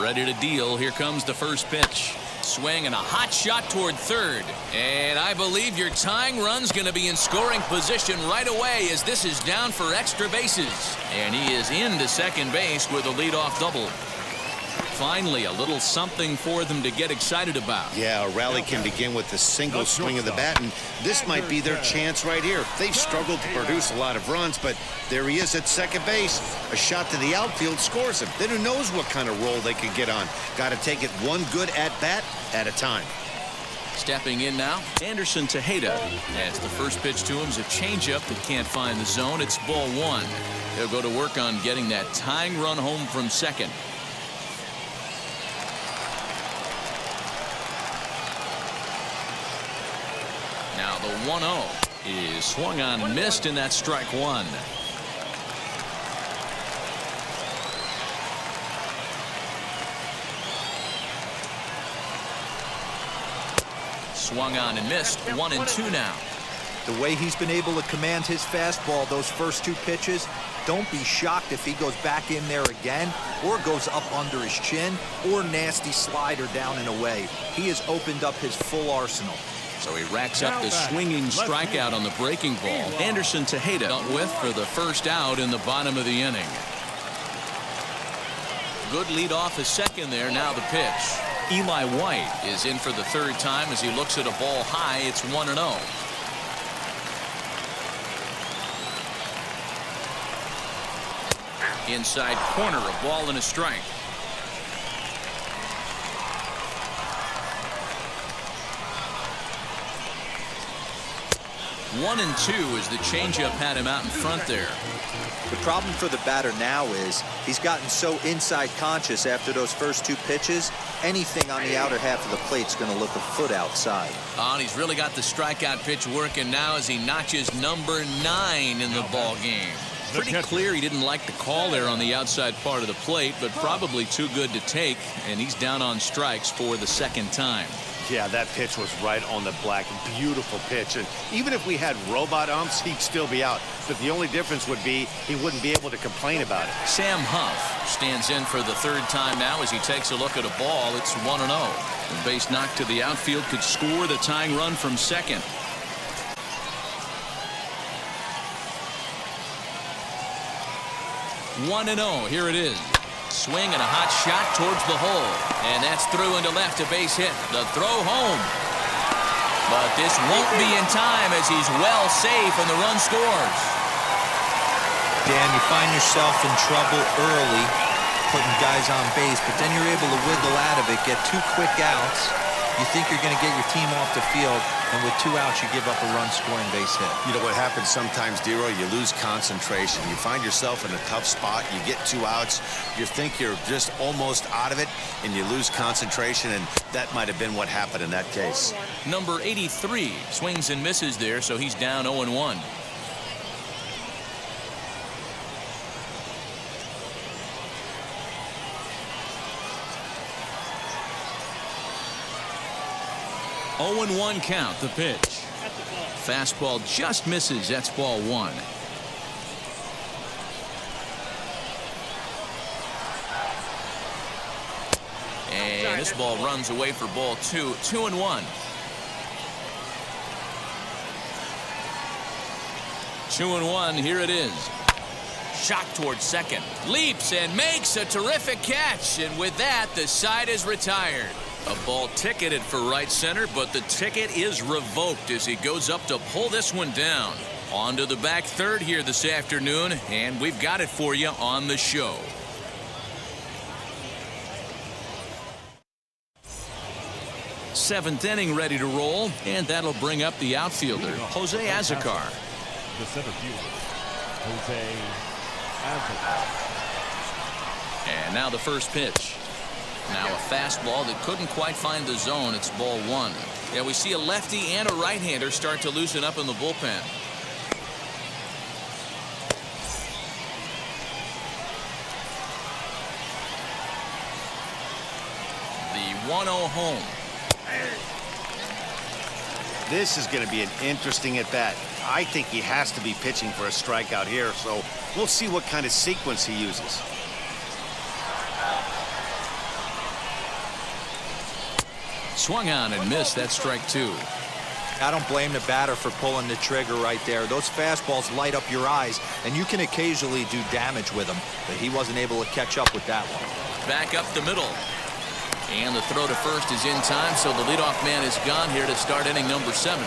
Ready to deal. Here comes the first pitch. Swing and a hot shot toward third. And I believe your tying run's going to be in scoring position right away as this is down for extra bases. And he is into second base with a leadoff double. Finally, a little something for them to get excited about. Yeah, a rally can begin with a single swing of the bat, and this might be their chance right here. They've struggled to produce a lot of runs, but there he is at second base. A shot to the outfield scores him. Then who knows what kind of roll they could get on. Got to take it one good at-bat at a time. Stepping in now, Anderson Tejeda. As the first pitch to him is a changeup that can't find the zone. It's ball 1. He'll go to work on getting that tying run home from second. Now the 1-0 is swung on and missed, and that's strike 1. Swung on and missed. 1-2 now. The way he's been able to command his fastball those first 2 pitches, don't be shocked if he goes back in there again or goes up under his chin or nasty slider down and away. He has opened up his full arsenal. So he racks up the swinging strikeout on the breaking ball. Anderson Tejeda dealt with for the first out in the bottom of the inning. Good lead off his second there. Now the pitch. Eli White is in for the third time as he looks at a ball high. It's 1-0. Inside corner, a ball and a strike. 1-2 as the changeup had him out in front there. The problem for the batter now is he's gotten so inside conscious after those first 2 pitches, anything on the outer half of the plate's going to look a foot outside. And he's really got the strikeout pitch working now as he notches number 9 in the ball game. Pretty clear he didn't like the call there on the outside part of the plate, but probably too good to take, and he's down on strikes for the second time. Yeah, that pitch was right on the black. Beautiful pitch. And even if we had robot umps, he'd still be out. But the only difference would be he wouldn't be able to complain about it. Sam Huff stands in for the third time now as he takes a look at a ball. It's 1-0. The base knock to the outfield could score the tying run from second. One and 0. Here it is. Swing and a hot shot towards the hole. And that's through into left, a base hit. The throw home. But this won't be in time as he's well safe and the run scores. Dan, you find yourself in trouble early putting guys on base, but then you're able to wiggle out of it, get 2 quick outs. You think you're going to get your team off the field, and with 2 outs, you give up a run-scoring base hit. You know what happens sometimes, Dero? You lose concentration. You find yourself in a tough spot. You get 2 outs. You think you're just almost out of it, and you lose concentration, and that might have been what happened in that case. Number 83 swings and misses there, so he's down 0-1. (0-1) count. The pitch. Fastball just misses. That's ball 1. And this ball runs away for ball 2. 2-1. 2-1. Here it is. Shot towards second. Leaps and makes a terrific catch. And with that, the side is retired. A ball ticketed for right center, but the ticket is revoked as he goes up to pull this one down. On to the back third here this afternoon, and we've got it for you on the show. Seventh inning ready to roll, and that'll bring up the outfielder, Jose Azocar. The center fielder, Jose Azocar. And now the first pitch. Now a fastball that couldn't quite find the zone. It's ball one. Yeah, we see a lefty and a right-hander start to loosen up in the bullpen. The 1-0 home. This is going to be an interesting at-bat. I think he has to be pitching for a strikeout here, so we'll see what kind of sequence he uses. Swung on and missed. That strike two. I don't blame the batter for pulling the trigger right there. Those fastballs light up your eyes, and you can occasionally do damage with them, but he wasn't able to catch up with that one. Back up the middle. And the throw to first is in time, so the leadoff man is gone here to start inning number 7.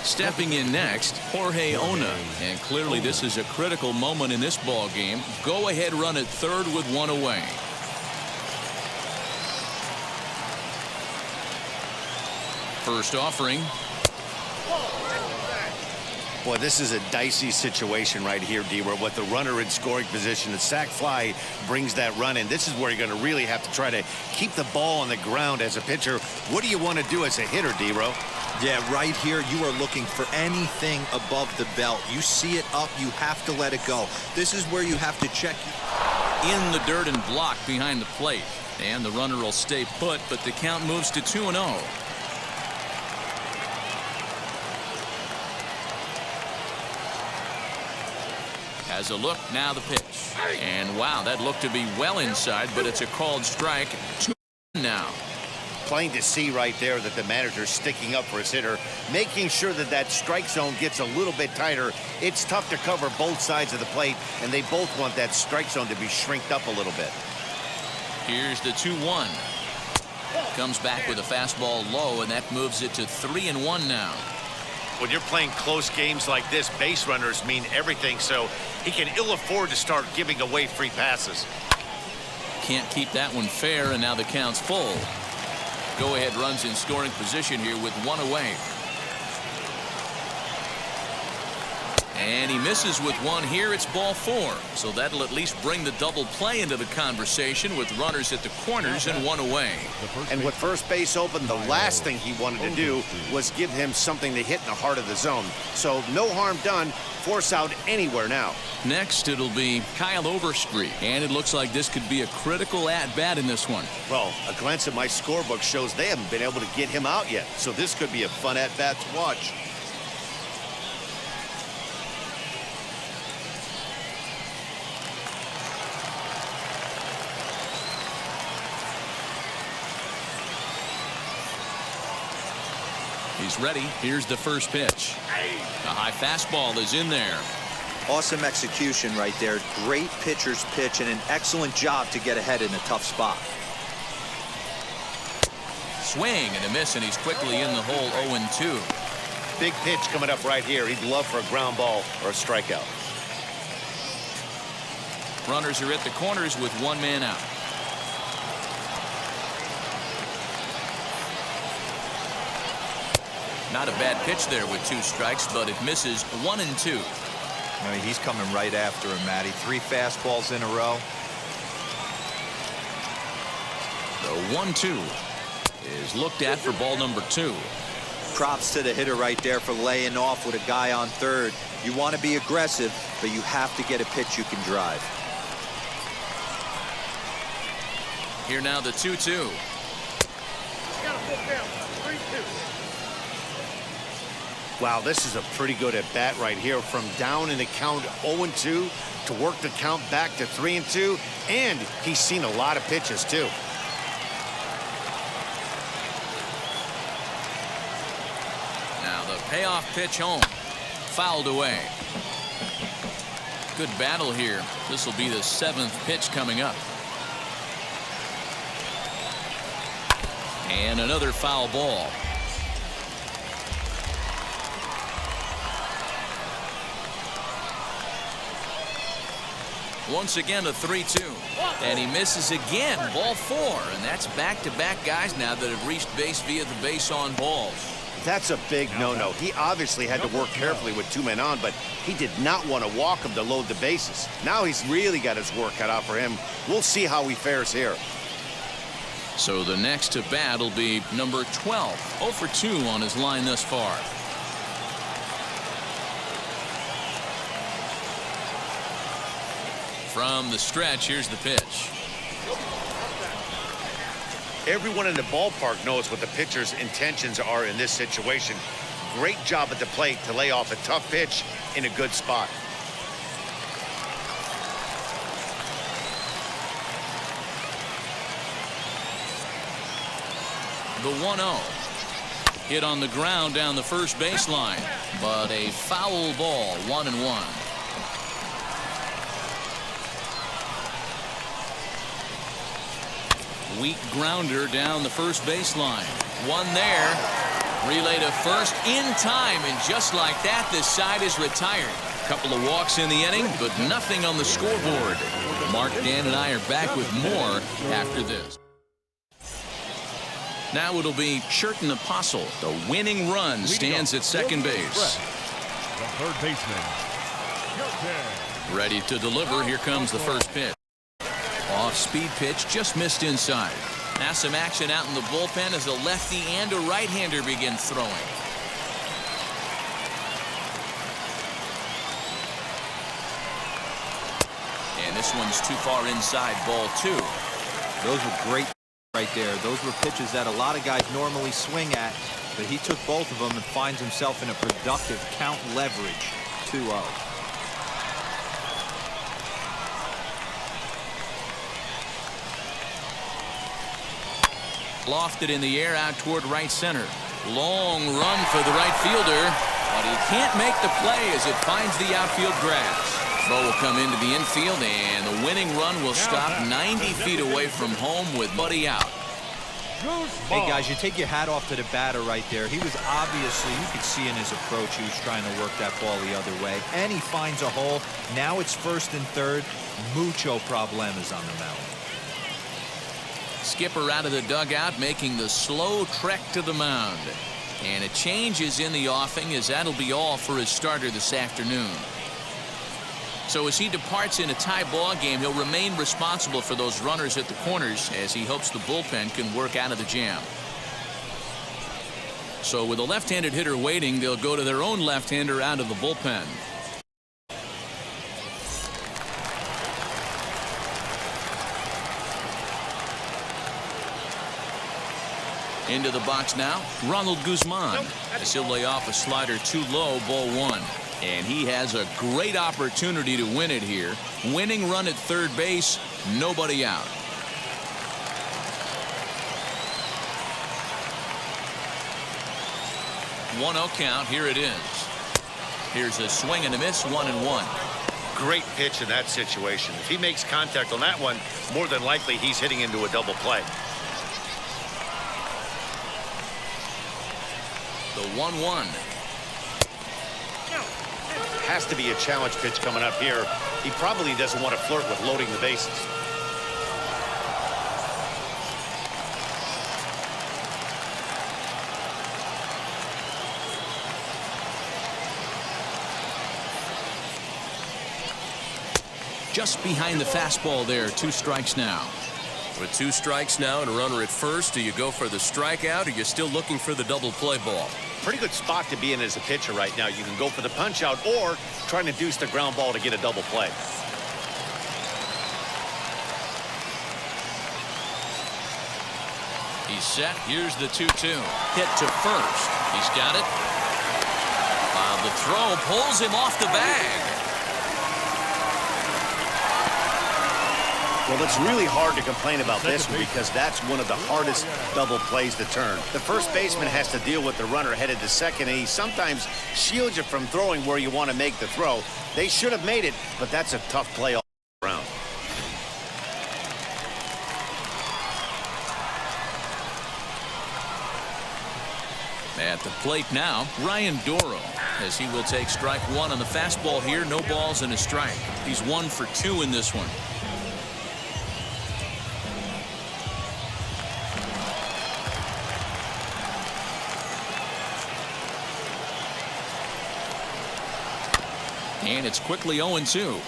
Stepping in next, Jorge Ona. And clearly this is a critical moment in this ball game. Go ahead run at third with one away. First offering. Boy, this is a dicey situation right here, D, where with the runner in scoring position, the sac fly brings that run in. This is where you're going to really have to try to keep the ball on the ground as a pitcher. What do you want to do as a hitter, D-Ro? Yeah, right here, you are looking for anything above the belt. You see it up, you have to let it go. This is where you have to check. In the dirt and blocked behind the plate. And the runner will stay put, but the count moves to 2-0. Has a look, now the pitch. And wow, that looked to be well inside, but it's a called strike. 2 now. Plain to see right there that the manager's sticking up for his hitter, making sure that that strike zone gets a little bit tighter. It's tough to cover both sides of the plate, and they both want that strike zone to be shrinked up a little bit. Here's the 2-1. Comes back with a fastball low, and that moves it to 3-1 now. When you're playing close games like this, base runners mean everything, so he can ill afford to start giving away free passes. Can't keep that one fair, and now the count's full. Go ahead runs in scoring position here with one away. And he misses with one here. It's ball 4. So that'll at least bring the double play into the conversation with runners at the corners and one away. And with first base open, the last thing he wanted to do was give him something to hit in the heart of the zone. So no harm done. Force out anywhere now. Next, it'll be Kyle Overstreet. And it looks like this could be a critical at-bat in this one. Well, a glance at my scorebook shows they haven't been able to get him out yet. So this could be a fun at-bat to watch. He's ready. Here's the first pitch. A high fastball is in there. Awesome execution right there. Great pitcher's pitch and an excellent job to get ahead in a tough spot. Swing and a miss, and he's quickly in the hole. 0-2. Big pitch coming up right here. He'd love for a ground ball or a strikeout. Runners are at the corners with one man out. Not a bad pitch there with 2 strikes, but it misses. 1-2. I mean, he's coming right after him, Matty. 3 fastballs in a row. The 1-2 is looked at for ball number 2. Props to the hitter right there for laying off with a guy on third. You want to be aggressive, but you have to get a pitch you can drive. Here now the 2-2. Wow, this is a pretty good at bat right here. From down in the count 0-2 to work the count back to 3-2, and he's seen a lot of pitches too. Now the payoff pitch home, fouled away. Good battle here. This will be the 7th pitch coming up. And another foul ball. Once again a 3-2, and he misses again. Ball 4, and that's back-to-back guys now that have reached base via the base on balls. That's a big no-no. He obviously had to work carefully with 2 men on, but he did not want to walk him to load the bases. Now he's really got his work cut out for him. We'll see how he fares here. So the next to bat will be number 12. 0 for 2 on his line thus far. From the stretch, here's the pitch. Everyone in the ballpark knows what the pitcher's intentions are in this situation. Great job at the plate to lay off a tough pitch in a good spot. The 1-0. Hit on the ground down the first baseline, but a foul ball, 1-1. Weak grounder down the first baseline. One there. Relay to first in time, and just like that, this side is retired. Couple of walks in the inning, but nothing on the scoreboard. Mark, Dan, and I are back with more after this. Now it'll be Churton Apostle. The winning run stands at second base. The third baseman. Ready to deliver. Here comes the first pitch. Off-speed pitch, just missed inside. Now some action out in the bullpen as a lefty and a right-hander begin throwing. And this one's too far inside, ball 2. Those were great right there. Those were pitches that a lot of guys normally swing at, but he took both of them and finds himself in a productive count leverage. 2-0. Lofted in the air out toward right center. Long run for the right fielder, but he can't make the play as it finds the outfield grass. Ball will come into the infield, and the winning run will stop 90 feet away from home with Buddy out. Hey, guys, you take your hat off to the batter right there. He was obviously, you could see in his approach, he was trying to work that ball the other way. And he finds a hole. Now it's first and third. Mucho problemas on the mound. Skipper out of the dugout, making the slow trek to the mound. And a change is in the offing, as that'll be all for his starter this afternoon. So as he departs in a tie ball game, he'll remain responsible for those runners at the corners as he hopes the bullpen can work out of the jam. So with a left-handed hitter waiting, they'll go to their own left-hander out of the bullpen. Into the box now, Ronald Guzman. As he'll lay off a slider too low, ball 1. And he has a great opportunity to win it here. Winning run at third base, nobody out. One 0 count, here it is. Here's a swing and a miss, 1-1. Great pitch in that situation. If he makes contact on that one, more than likely he's hitting into a double play. The 1-1. Has to be a challenge pitch coming up here. He probably doesn't want to flirt with loading the bases. Just behind the fastball there. 2 strikes now. With 2 strikes now and a runner at first, do you go for the strikeout, or you're still looking for the double play ball? Pretty good spot to be in as a pitcher right now. You can go for the punch out or trying to deuce the ground ball to get a double play. He's set. Here's the 2-2. Hit to first. He's got it. The throw pulls him off the bag. Well, it's really hard to complain about this one because that's one of the hardest double plays to turn. The first baseman has to deal with the runner headed to second, and he sometimes shields you from throwing where you want to make the throw. They should have made it, but that's a tough play all around. At the plate now, Ryan Doro, as he will take strike 1 on the fastball here. No balls and a strike. He's 1 for 2 in this one. And it's quickly 0-2.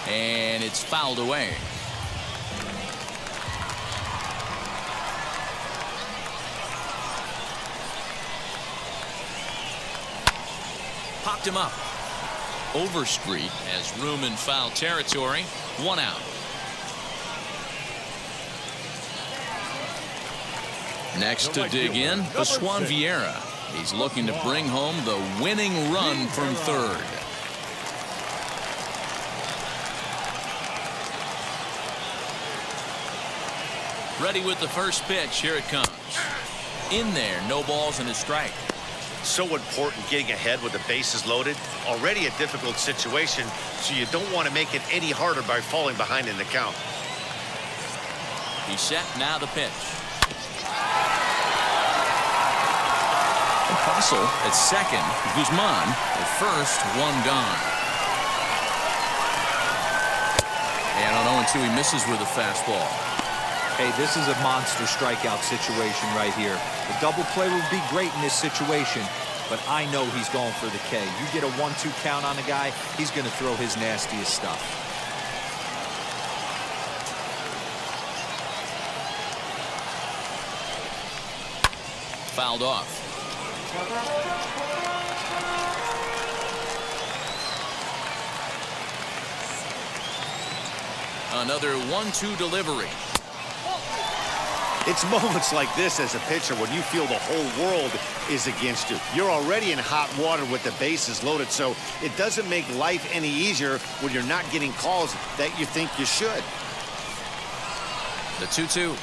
And it's fouled away. Popped him up. Overstreet has room in foul territory. 1 out. Next to dig in, Pascual Vieira. He's looking to bring home the winning run from third. Ready with the first pitch. Here it comes. In there, no balls and a strike. So important getting ahead with the bases loaded. Already a difficult situation, so you don't want to make it any harder by falling behind in the count. He's set. Now the pitch. Fossil at second. Guzman at first. 1 gone. And on 0-2, he misses with a fastball. Hey, this is a monster strikeout situation right here. A double play would be great in this situation, but I know he's going for the K. You get a 1-2 count on the guy, he's going to throw his nastiest stuff. Fouled off. Another 1-2 delivery. It's moments like this as a pitcher when you feel the whole world is against you. You're already in hot water with the bases loaded, so it doesn't make life any easier when you're not getting calls that you think you should. The 2-2.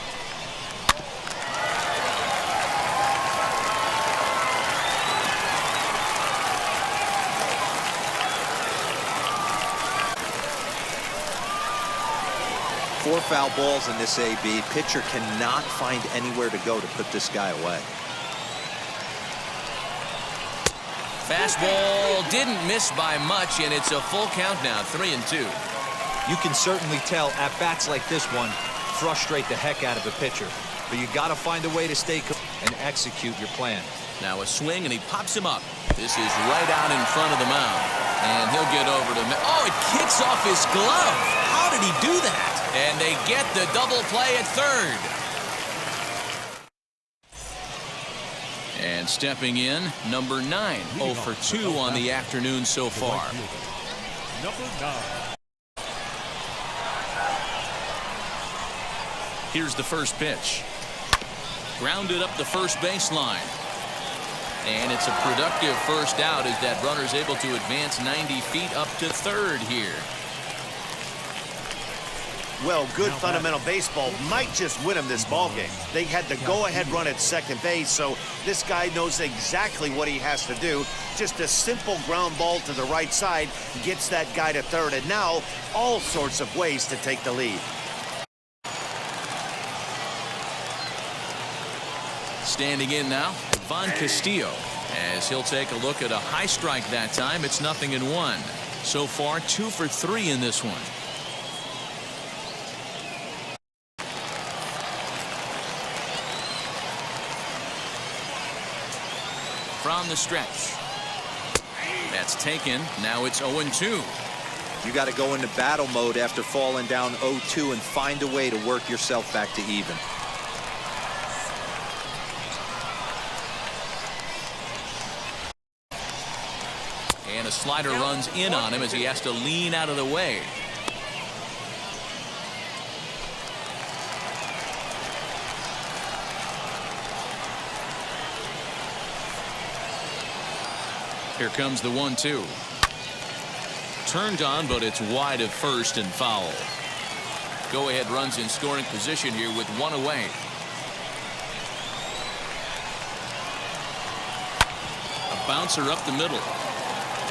Four foul balls in this AB. Pitcher cannot find anywhere to go to put this guy away. Fastball didn't miss by much, and it's a full count now. 3-2. You can certainly tell at bats like this one frustrate the heck out of a pitcher, but you got to find a way to stay and execute your plan. Now a swing, and he pops him up. This is right out in front of the mound, and he'll get over to. Oh, it kicks off his glove. How did he do that? And they get the double play at third. And stepping in, number 9, 0 for 2 on the afternoon so far. Number 9. Here's the first pitch. Grounded up the first baseline. And it's a productive first out as that runner's able to advance 90 feet up to third here. Well, good fundamental baseball might just win him this ball game. They had the go-ahead run at second base, so this guy knows exactly what he has to do. Just a simple ground ball to the right side gets that guy to third, and now all sorts of ways to take the lead. Standing in now, Van Castillo, as he'll take a look at a high strike that time. It's 0-1. So far, 2 for 3 in this one. From the stretch. That's taken. Now it's 0-2. You got to go into battle mode after falling down 0-2 and find a way to work yourself back to even. And a slider runs in on him as he has to lean out of the way. Here comes the 1-2. Turned on, but it's wide of first and foul. Go-ahead runs in scoring position here with 1 away. A bouncer up the middle.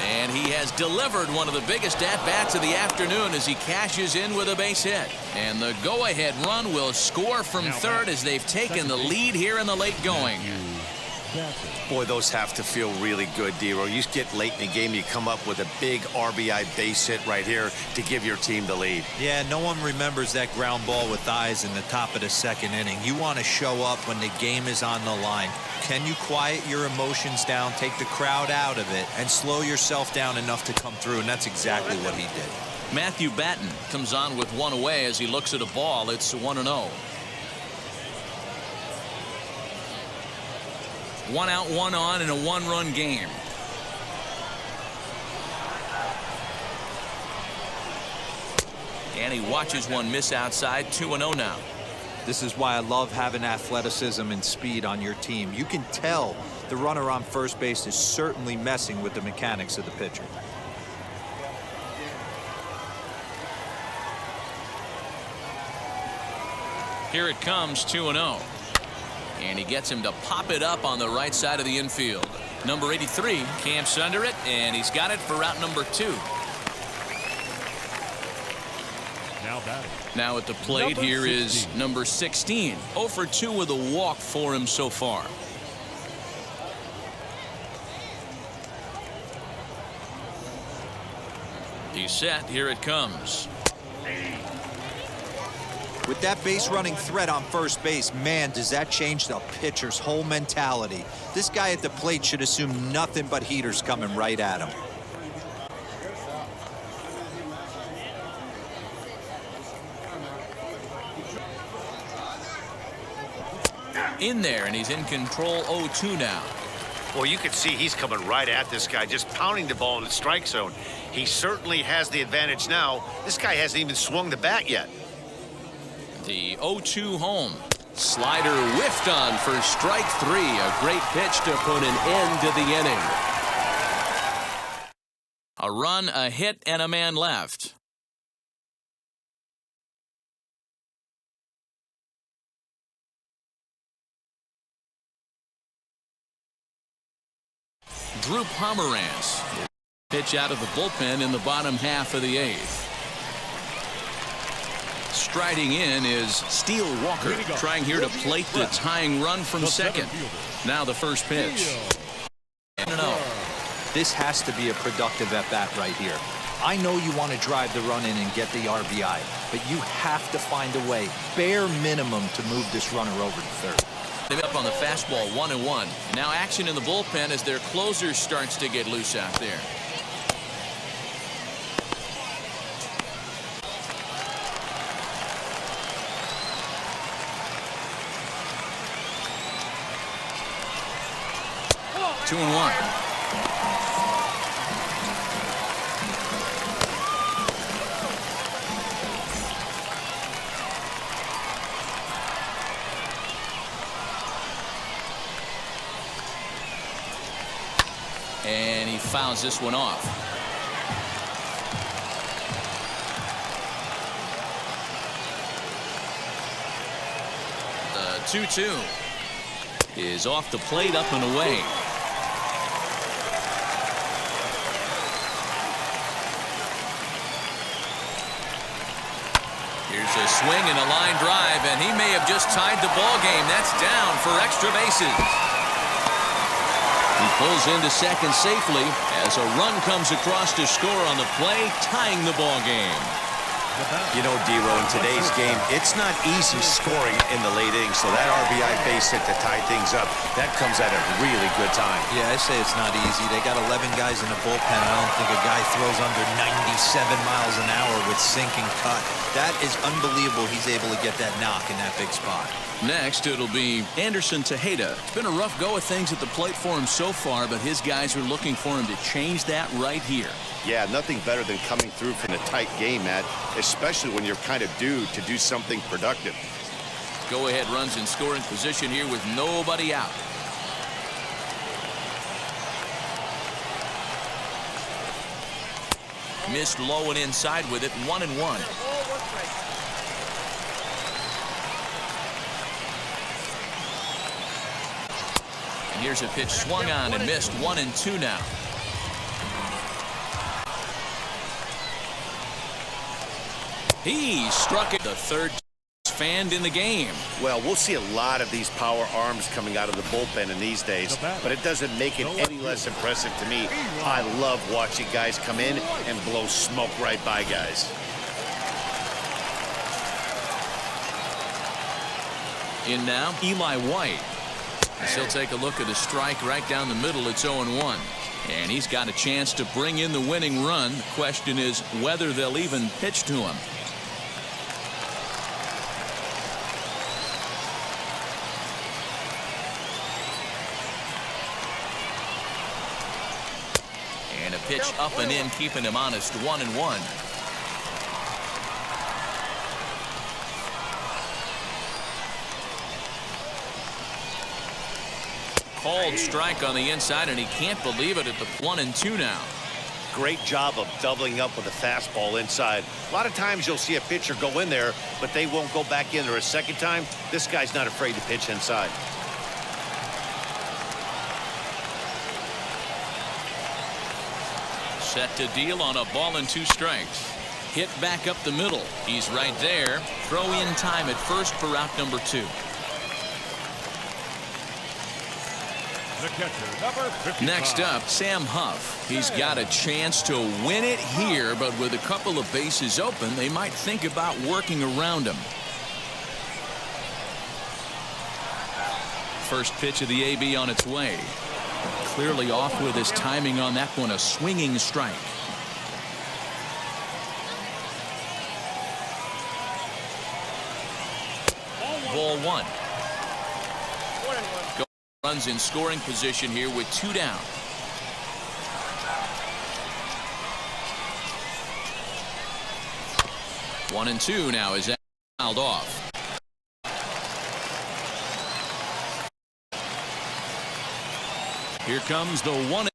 And he has delivered one of the biggest at-bats of the afternoon as he cashes in with a base hit. And the go-ahead run will score from third as they've taken the lead here in the late going. Boy, those have to feel really good, D-Row. You get late in the game, you come up with a big RBI base hit right here to give your team the lead. Yeah, no one remembers that ground ball with eyes in the top of the second inning. You want to show up when the game is on the line. Can you quiet your emotions down, take the crowd out of it, and slow yourself down enough to come through? And that's exactly what he did. Matthew Batten comes on with one away as he looks at a ball. It's 1-0. 1 out, 1 on in a one-run game. And he watches one miss outside. 2-0 now. This is why I love having athleticism and speed on your team. You can tell the runner on first base is certainly messing with the mechanics of the pitcher. Here it comes, 2-0. And he gets him to pop it up on the right side of the infield. Number 83 camps under it, and he's got it for route number 2. Now batting. Now at the plate here is number 16. 0 for 2 with a walk for him so far. He's set. Here it comes. With that base running threat on first base, man, does that change the pitcher's whole mentality. This guy at the plate should assume nothing but heaters coming right at him. In there, and he's in control. 0-2 now. Well, you can see he's coming right at this guy, just pounding the ball in the strike zone. He certainly has the advantage now. This guy hasn't even swung the bat yet. The 0-2 home. Slider whiffed on for strike 3. A great pitch to put an end to the inning. A run, a hit, and a man left. Drew Pomerantz. Pitch out of the bullpen in the bottom half of the 8th. Striding in is Steele Walker, trying here to plate the tying run from second. Now the first pitch. And an 0. This has to be a productive at-bat right here. I know you want to drive the run in and get the RBI, but you have to find a way, bare minimum, to move this runner over to third. They're up on the fastball, 1-1. Now action in the bullpen as their closer starts to get loose out there. Two and 1. And he fouls this one off. The 2-2 is off the plate, up and away. Here's a swing and a line drive, and he may have just tied the ball game. That's down for extra bases. He pulls into second safely as a run comes across to score on the play, tying the ball game. You know, D-Row, in today's game, it's not easy scoring in the late innings, so that RBI base hit to tie things up, that comes at a really good time. Yeah, I say it's not easy. They got 11 guys in the bullpen. I don't think a guy throws under 97 miles an hour with sinking cut. That is unbelievable he's able to get that knock in that big spot. Next, it'll be Anderson Tejeda. It's been a rough go of things at the plate for him so far, but his guys are looking for him to change that right here. Yeah, nothing better than coming through from a tight game, Matt, especially when you're kind of due to do something productive. Go-ahead runs in scoring position here with nobody out. Missed low and inside with it, 1-1. And here's a pitch swung on and missed, 1-2 now. He struck it. The third fanned in the game. Well, we'll see a lot of these power arms coming out of the bullpen in these days, but it doesn't make it any less impressive to me. I love watching guys come in and blow smoke right by guys. In now, Eli White. As he'll take a look at a strike right down the middle. It's 0-1. And he's got a chance to bring in the winning run. The question is whether they'll even pitch to him. And a pitch up and in, keeping him honest. 1-1. Called strike on the inside, and he can't believe it at the 1-2 now. Great job of doubling up with a fastball inside. A lot of times you'll see a pitcher go in there, but they won't go back in there a second time. This guy's not afraid to pitch inside. Set to deal on a ball and 2 strikes. Hit back up the middle. He's right there. Throw in time at first for out number 2. The catcher, number 55. Next up, Sam Huff. He's got a chance to win it here, but with a couple of bases open, they might think about working around him. First pitch of the AB on its way. Clearly off with his timing on that one, a swinging strike. Ball 1. Runs in scoring position here with 2 down. One and 2 now is fouled off. Here comes the 1-2.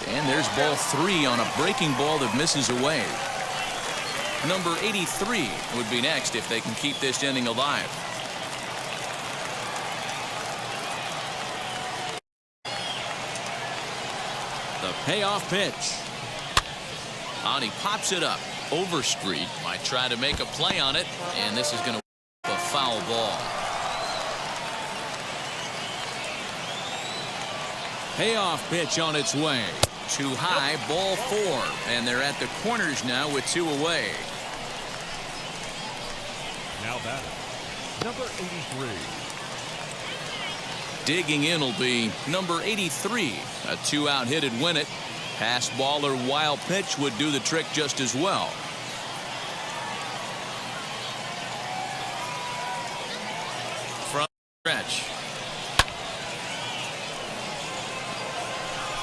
And there's ball 3 on a breaking ball that misses away. Number 83 would be next if they can keep this inning alive. The payoff pitch. And he pops it up. Overstreet might try to make a play on it, and this is going to be a foul ball. Payoff pitch on its way. Too high, ball 4, and they're at the corners now with 2 away. Now batting, number 83. Digging in will be number 83. A 2-out hit'd win it. Pass ball or wild pitch would do the trick just as well. From stretch.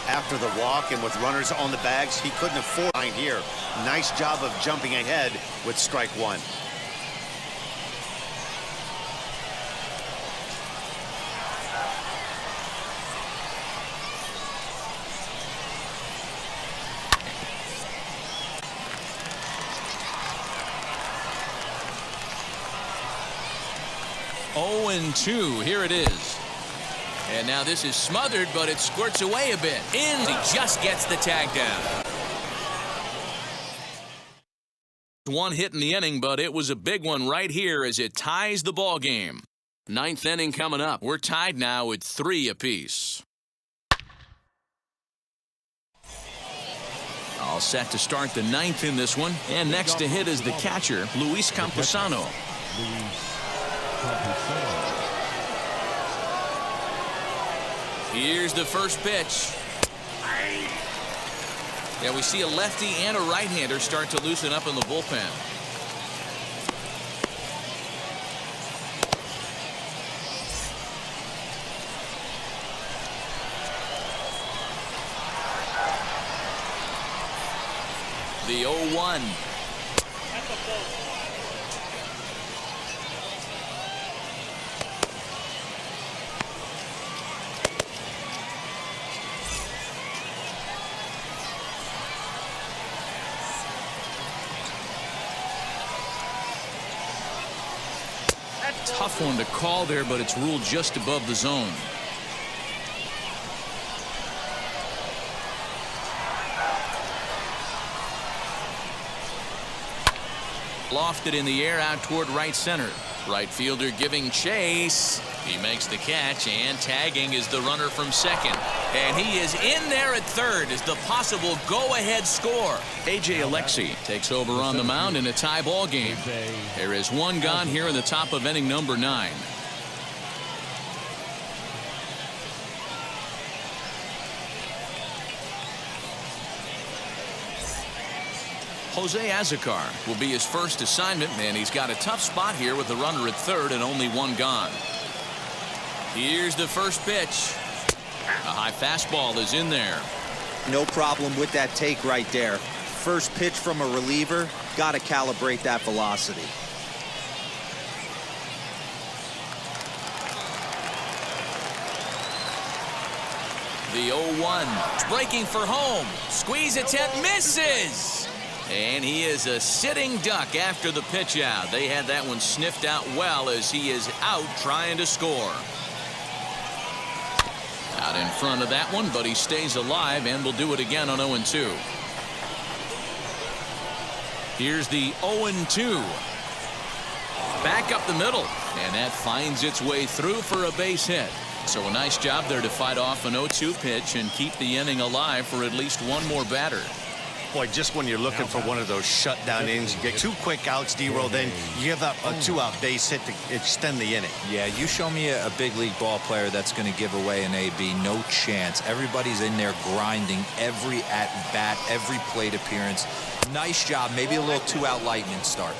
After the walk and with runners on the bags, he couldn't afford here. Nice job of jumping ahead with strike 1. Oh, and 2. Here it is. And now this is smothered, but it squirts away a bit. In, he just gets the tag down. 1 hit in the inning, but it was a big one right here as it ties the ball game. 9th inning coming up. We're tied now at 3 apiece. All set to start the 9th in this one. And next to hit is the catcher, Luis Campusano. Here's the first pitch. Yeah, we see a lefty and a right-hander start to loosen up in the bullpen. The 0-1. Tough one to call there, but it's ruled just above the zone. Lofted in the air out toward right center. Right fielder giving chase. He makes the catch, and tagging is the runner from second. And he is in there at third as the possible go-ahead score. A.J. Alexi takes over on the mound in a tie ball game. There is one gone here in the top of inning number 9. Jose Azocar will be his first assignment, and he's got a tough spot here with the runner at third and only one gone. Here's the first pitch. A high fastball is in there. No problem with that take right there. First pitch from a reliever, got to calibrate that velocity. The 0-1 breaking for home. Squeeze attempt misses. And he is a sitting duck after the pitch out. They had that one sniffed out well as he is out trying to score. Out in front of that one, but he stays alive and will do it again on 0-2. Here's the 0-2. Back up the middle, and that finds its way through for a base hit. So a nice job there to fight off an 0-2 pitch and keep the inning alive for at least one more batter. Boy, just when you're looking for one of those shutdown innings, you get 2 quick outs, D-Roll, then you give up a 2-out base hit to extend the inning. Yeah, you show me a big league ball player that's going to give away an AB. No chance. Everybody's in there grinding every at-bat, every plate appearance. Nice job. Maybe a little 2-out lightning start.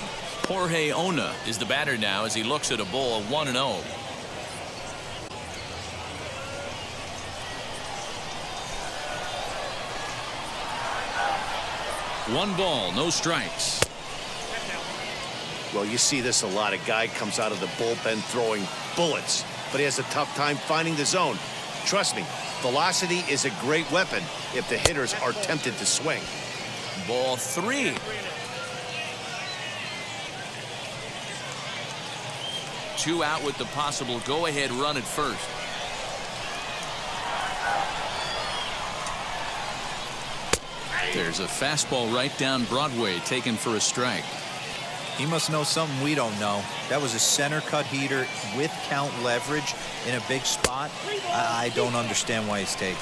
Jorge Ona is the batter now as he looks at a ball of 1-0. One ball, no strikes. Well, you see this a lot. A guy comes out of the bullpen throwing bullets, but he has a tough time finding the zone. Trust me, velocity is a great weapon if the hitters are tempted to swing. Ball 3. Two out with the possible go-ahead run at first. There's a fastball right down Broadway taken for a strike. He must know something we don't know. That was a center cut heater with count leverage in a big spot. I don't understand why he's taking.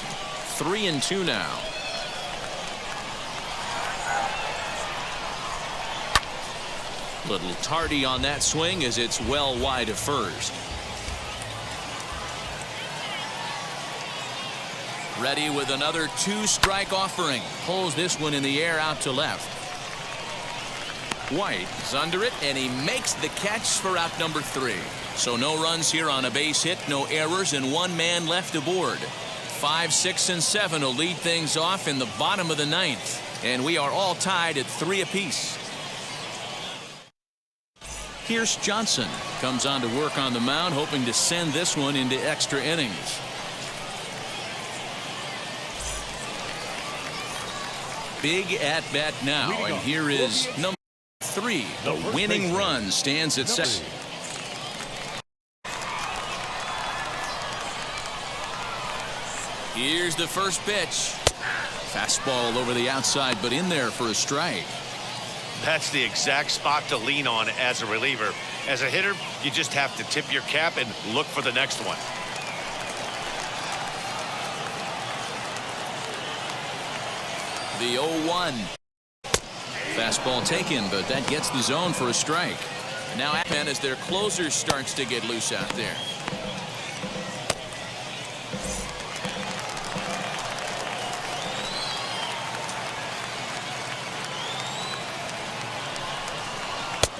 3-2 now. Little tardy on that swing as it's well wide of first. Ready with another 2-strike offering. Pulls this one in the air out to left. White is under it, and he makes the catch for out number 3. So no runs here on a base hit, no errors, and one man left aboard. 5, 6, and 7 will lead things off in the bottom of the 9th. And we are all tied at 3 apiece. Pierce Johnson comes on to work on the mound, hoping to send this one into extra innings. Big at-bat now, and here is number 3. The winning run stands at second. Here's the first pitch. Fastball over the outside, but in there for a strike. That's the exact spot to lean on as a reliever. As a hitter, you just have to tip your cap and look for the next one. The 0-1. Fastball taken, but that gets the zone for a strike. Now Atman as their closer starts to get loose out there.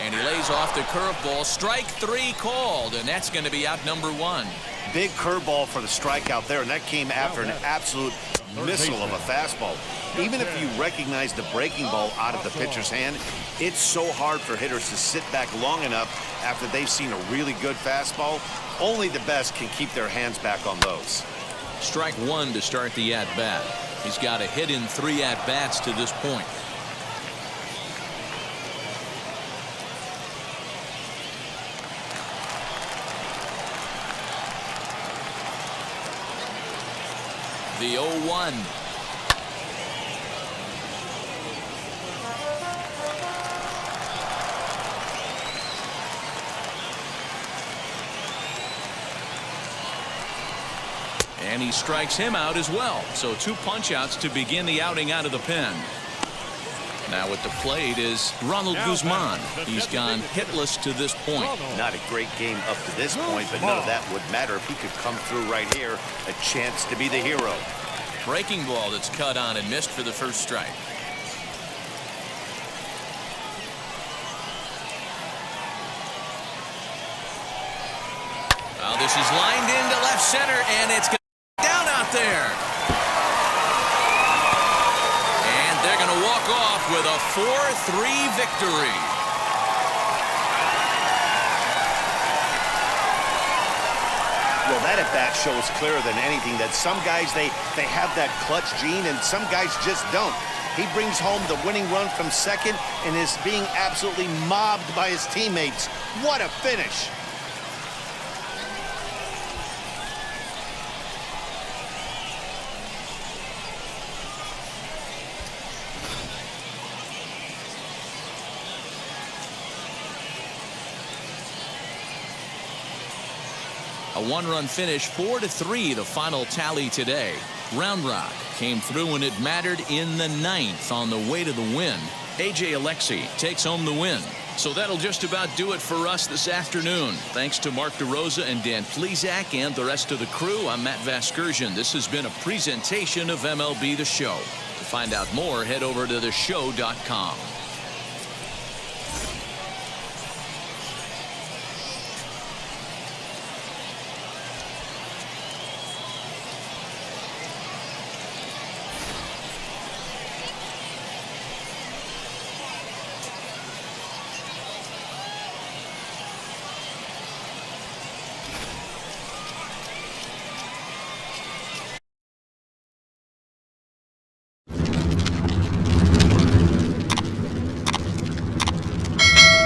And he lays off the curveball. Strike 3 called, and that's going to be out number 1. Big curveball for the strikeout there, and that came after an absolute missile of a fastball. Even if you recognize the breaking ball out of the pitcher's hand, it's so hard for hitters to sit back long enough after they've seen a really good fastball. Only the best can keep their hands back on those. Strike 1 to start the at-bat. He's got a hit in 3 at-bats to this point. The 0-1. And he strikes him out as well. So 2 punch-outs to begin the outing out of the pen. Now at the plate is Ronald Guzman. He's gone hitless to this point. Not a great game up to this point, but none of that would matter if he could come through right here. A chance to be the hero. Breaking ball that's cut on and missed for the first strike. Well, this is lined into left center, and it's down out there. And they're going to walk off with a 4-3 victory. Well, that at-bat shows clearer than anything that some guys, they have that clutch gene, and some guys just don't. He brings home the winning run from second and is being absolutely mobbed by his teammates. What a finish. A 1-run finish, 4-3, the final tally today. Round Rock came through when it mattered in the 9th on the way to the win. A.J. Alexy takes home the win. So that'll just about do it for us this afternoon. Thanks to Mark DeRosa and Dan Plesac and the rest of the crew. I'm Matt Vasgersian. This has been a presentation of MLB The Show. To find out more, head over to theshow.com.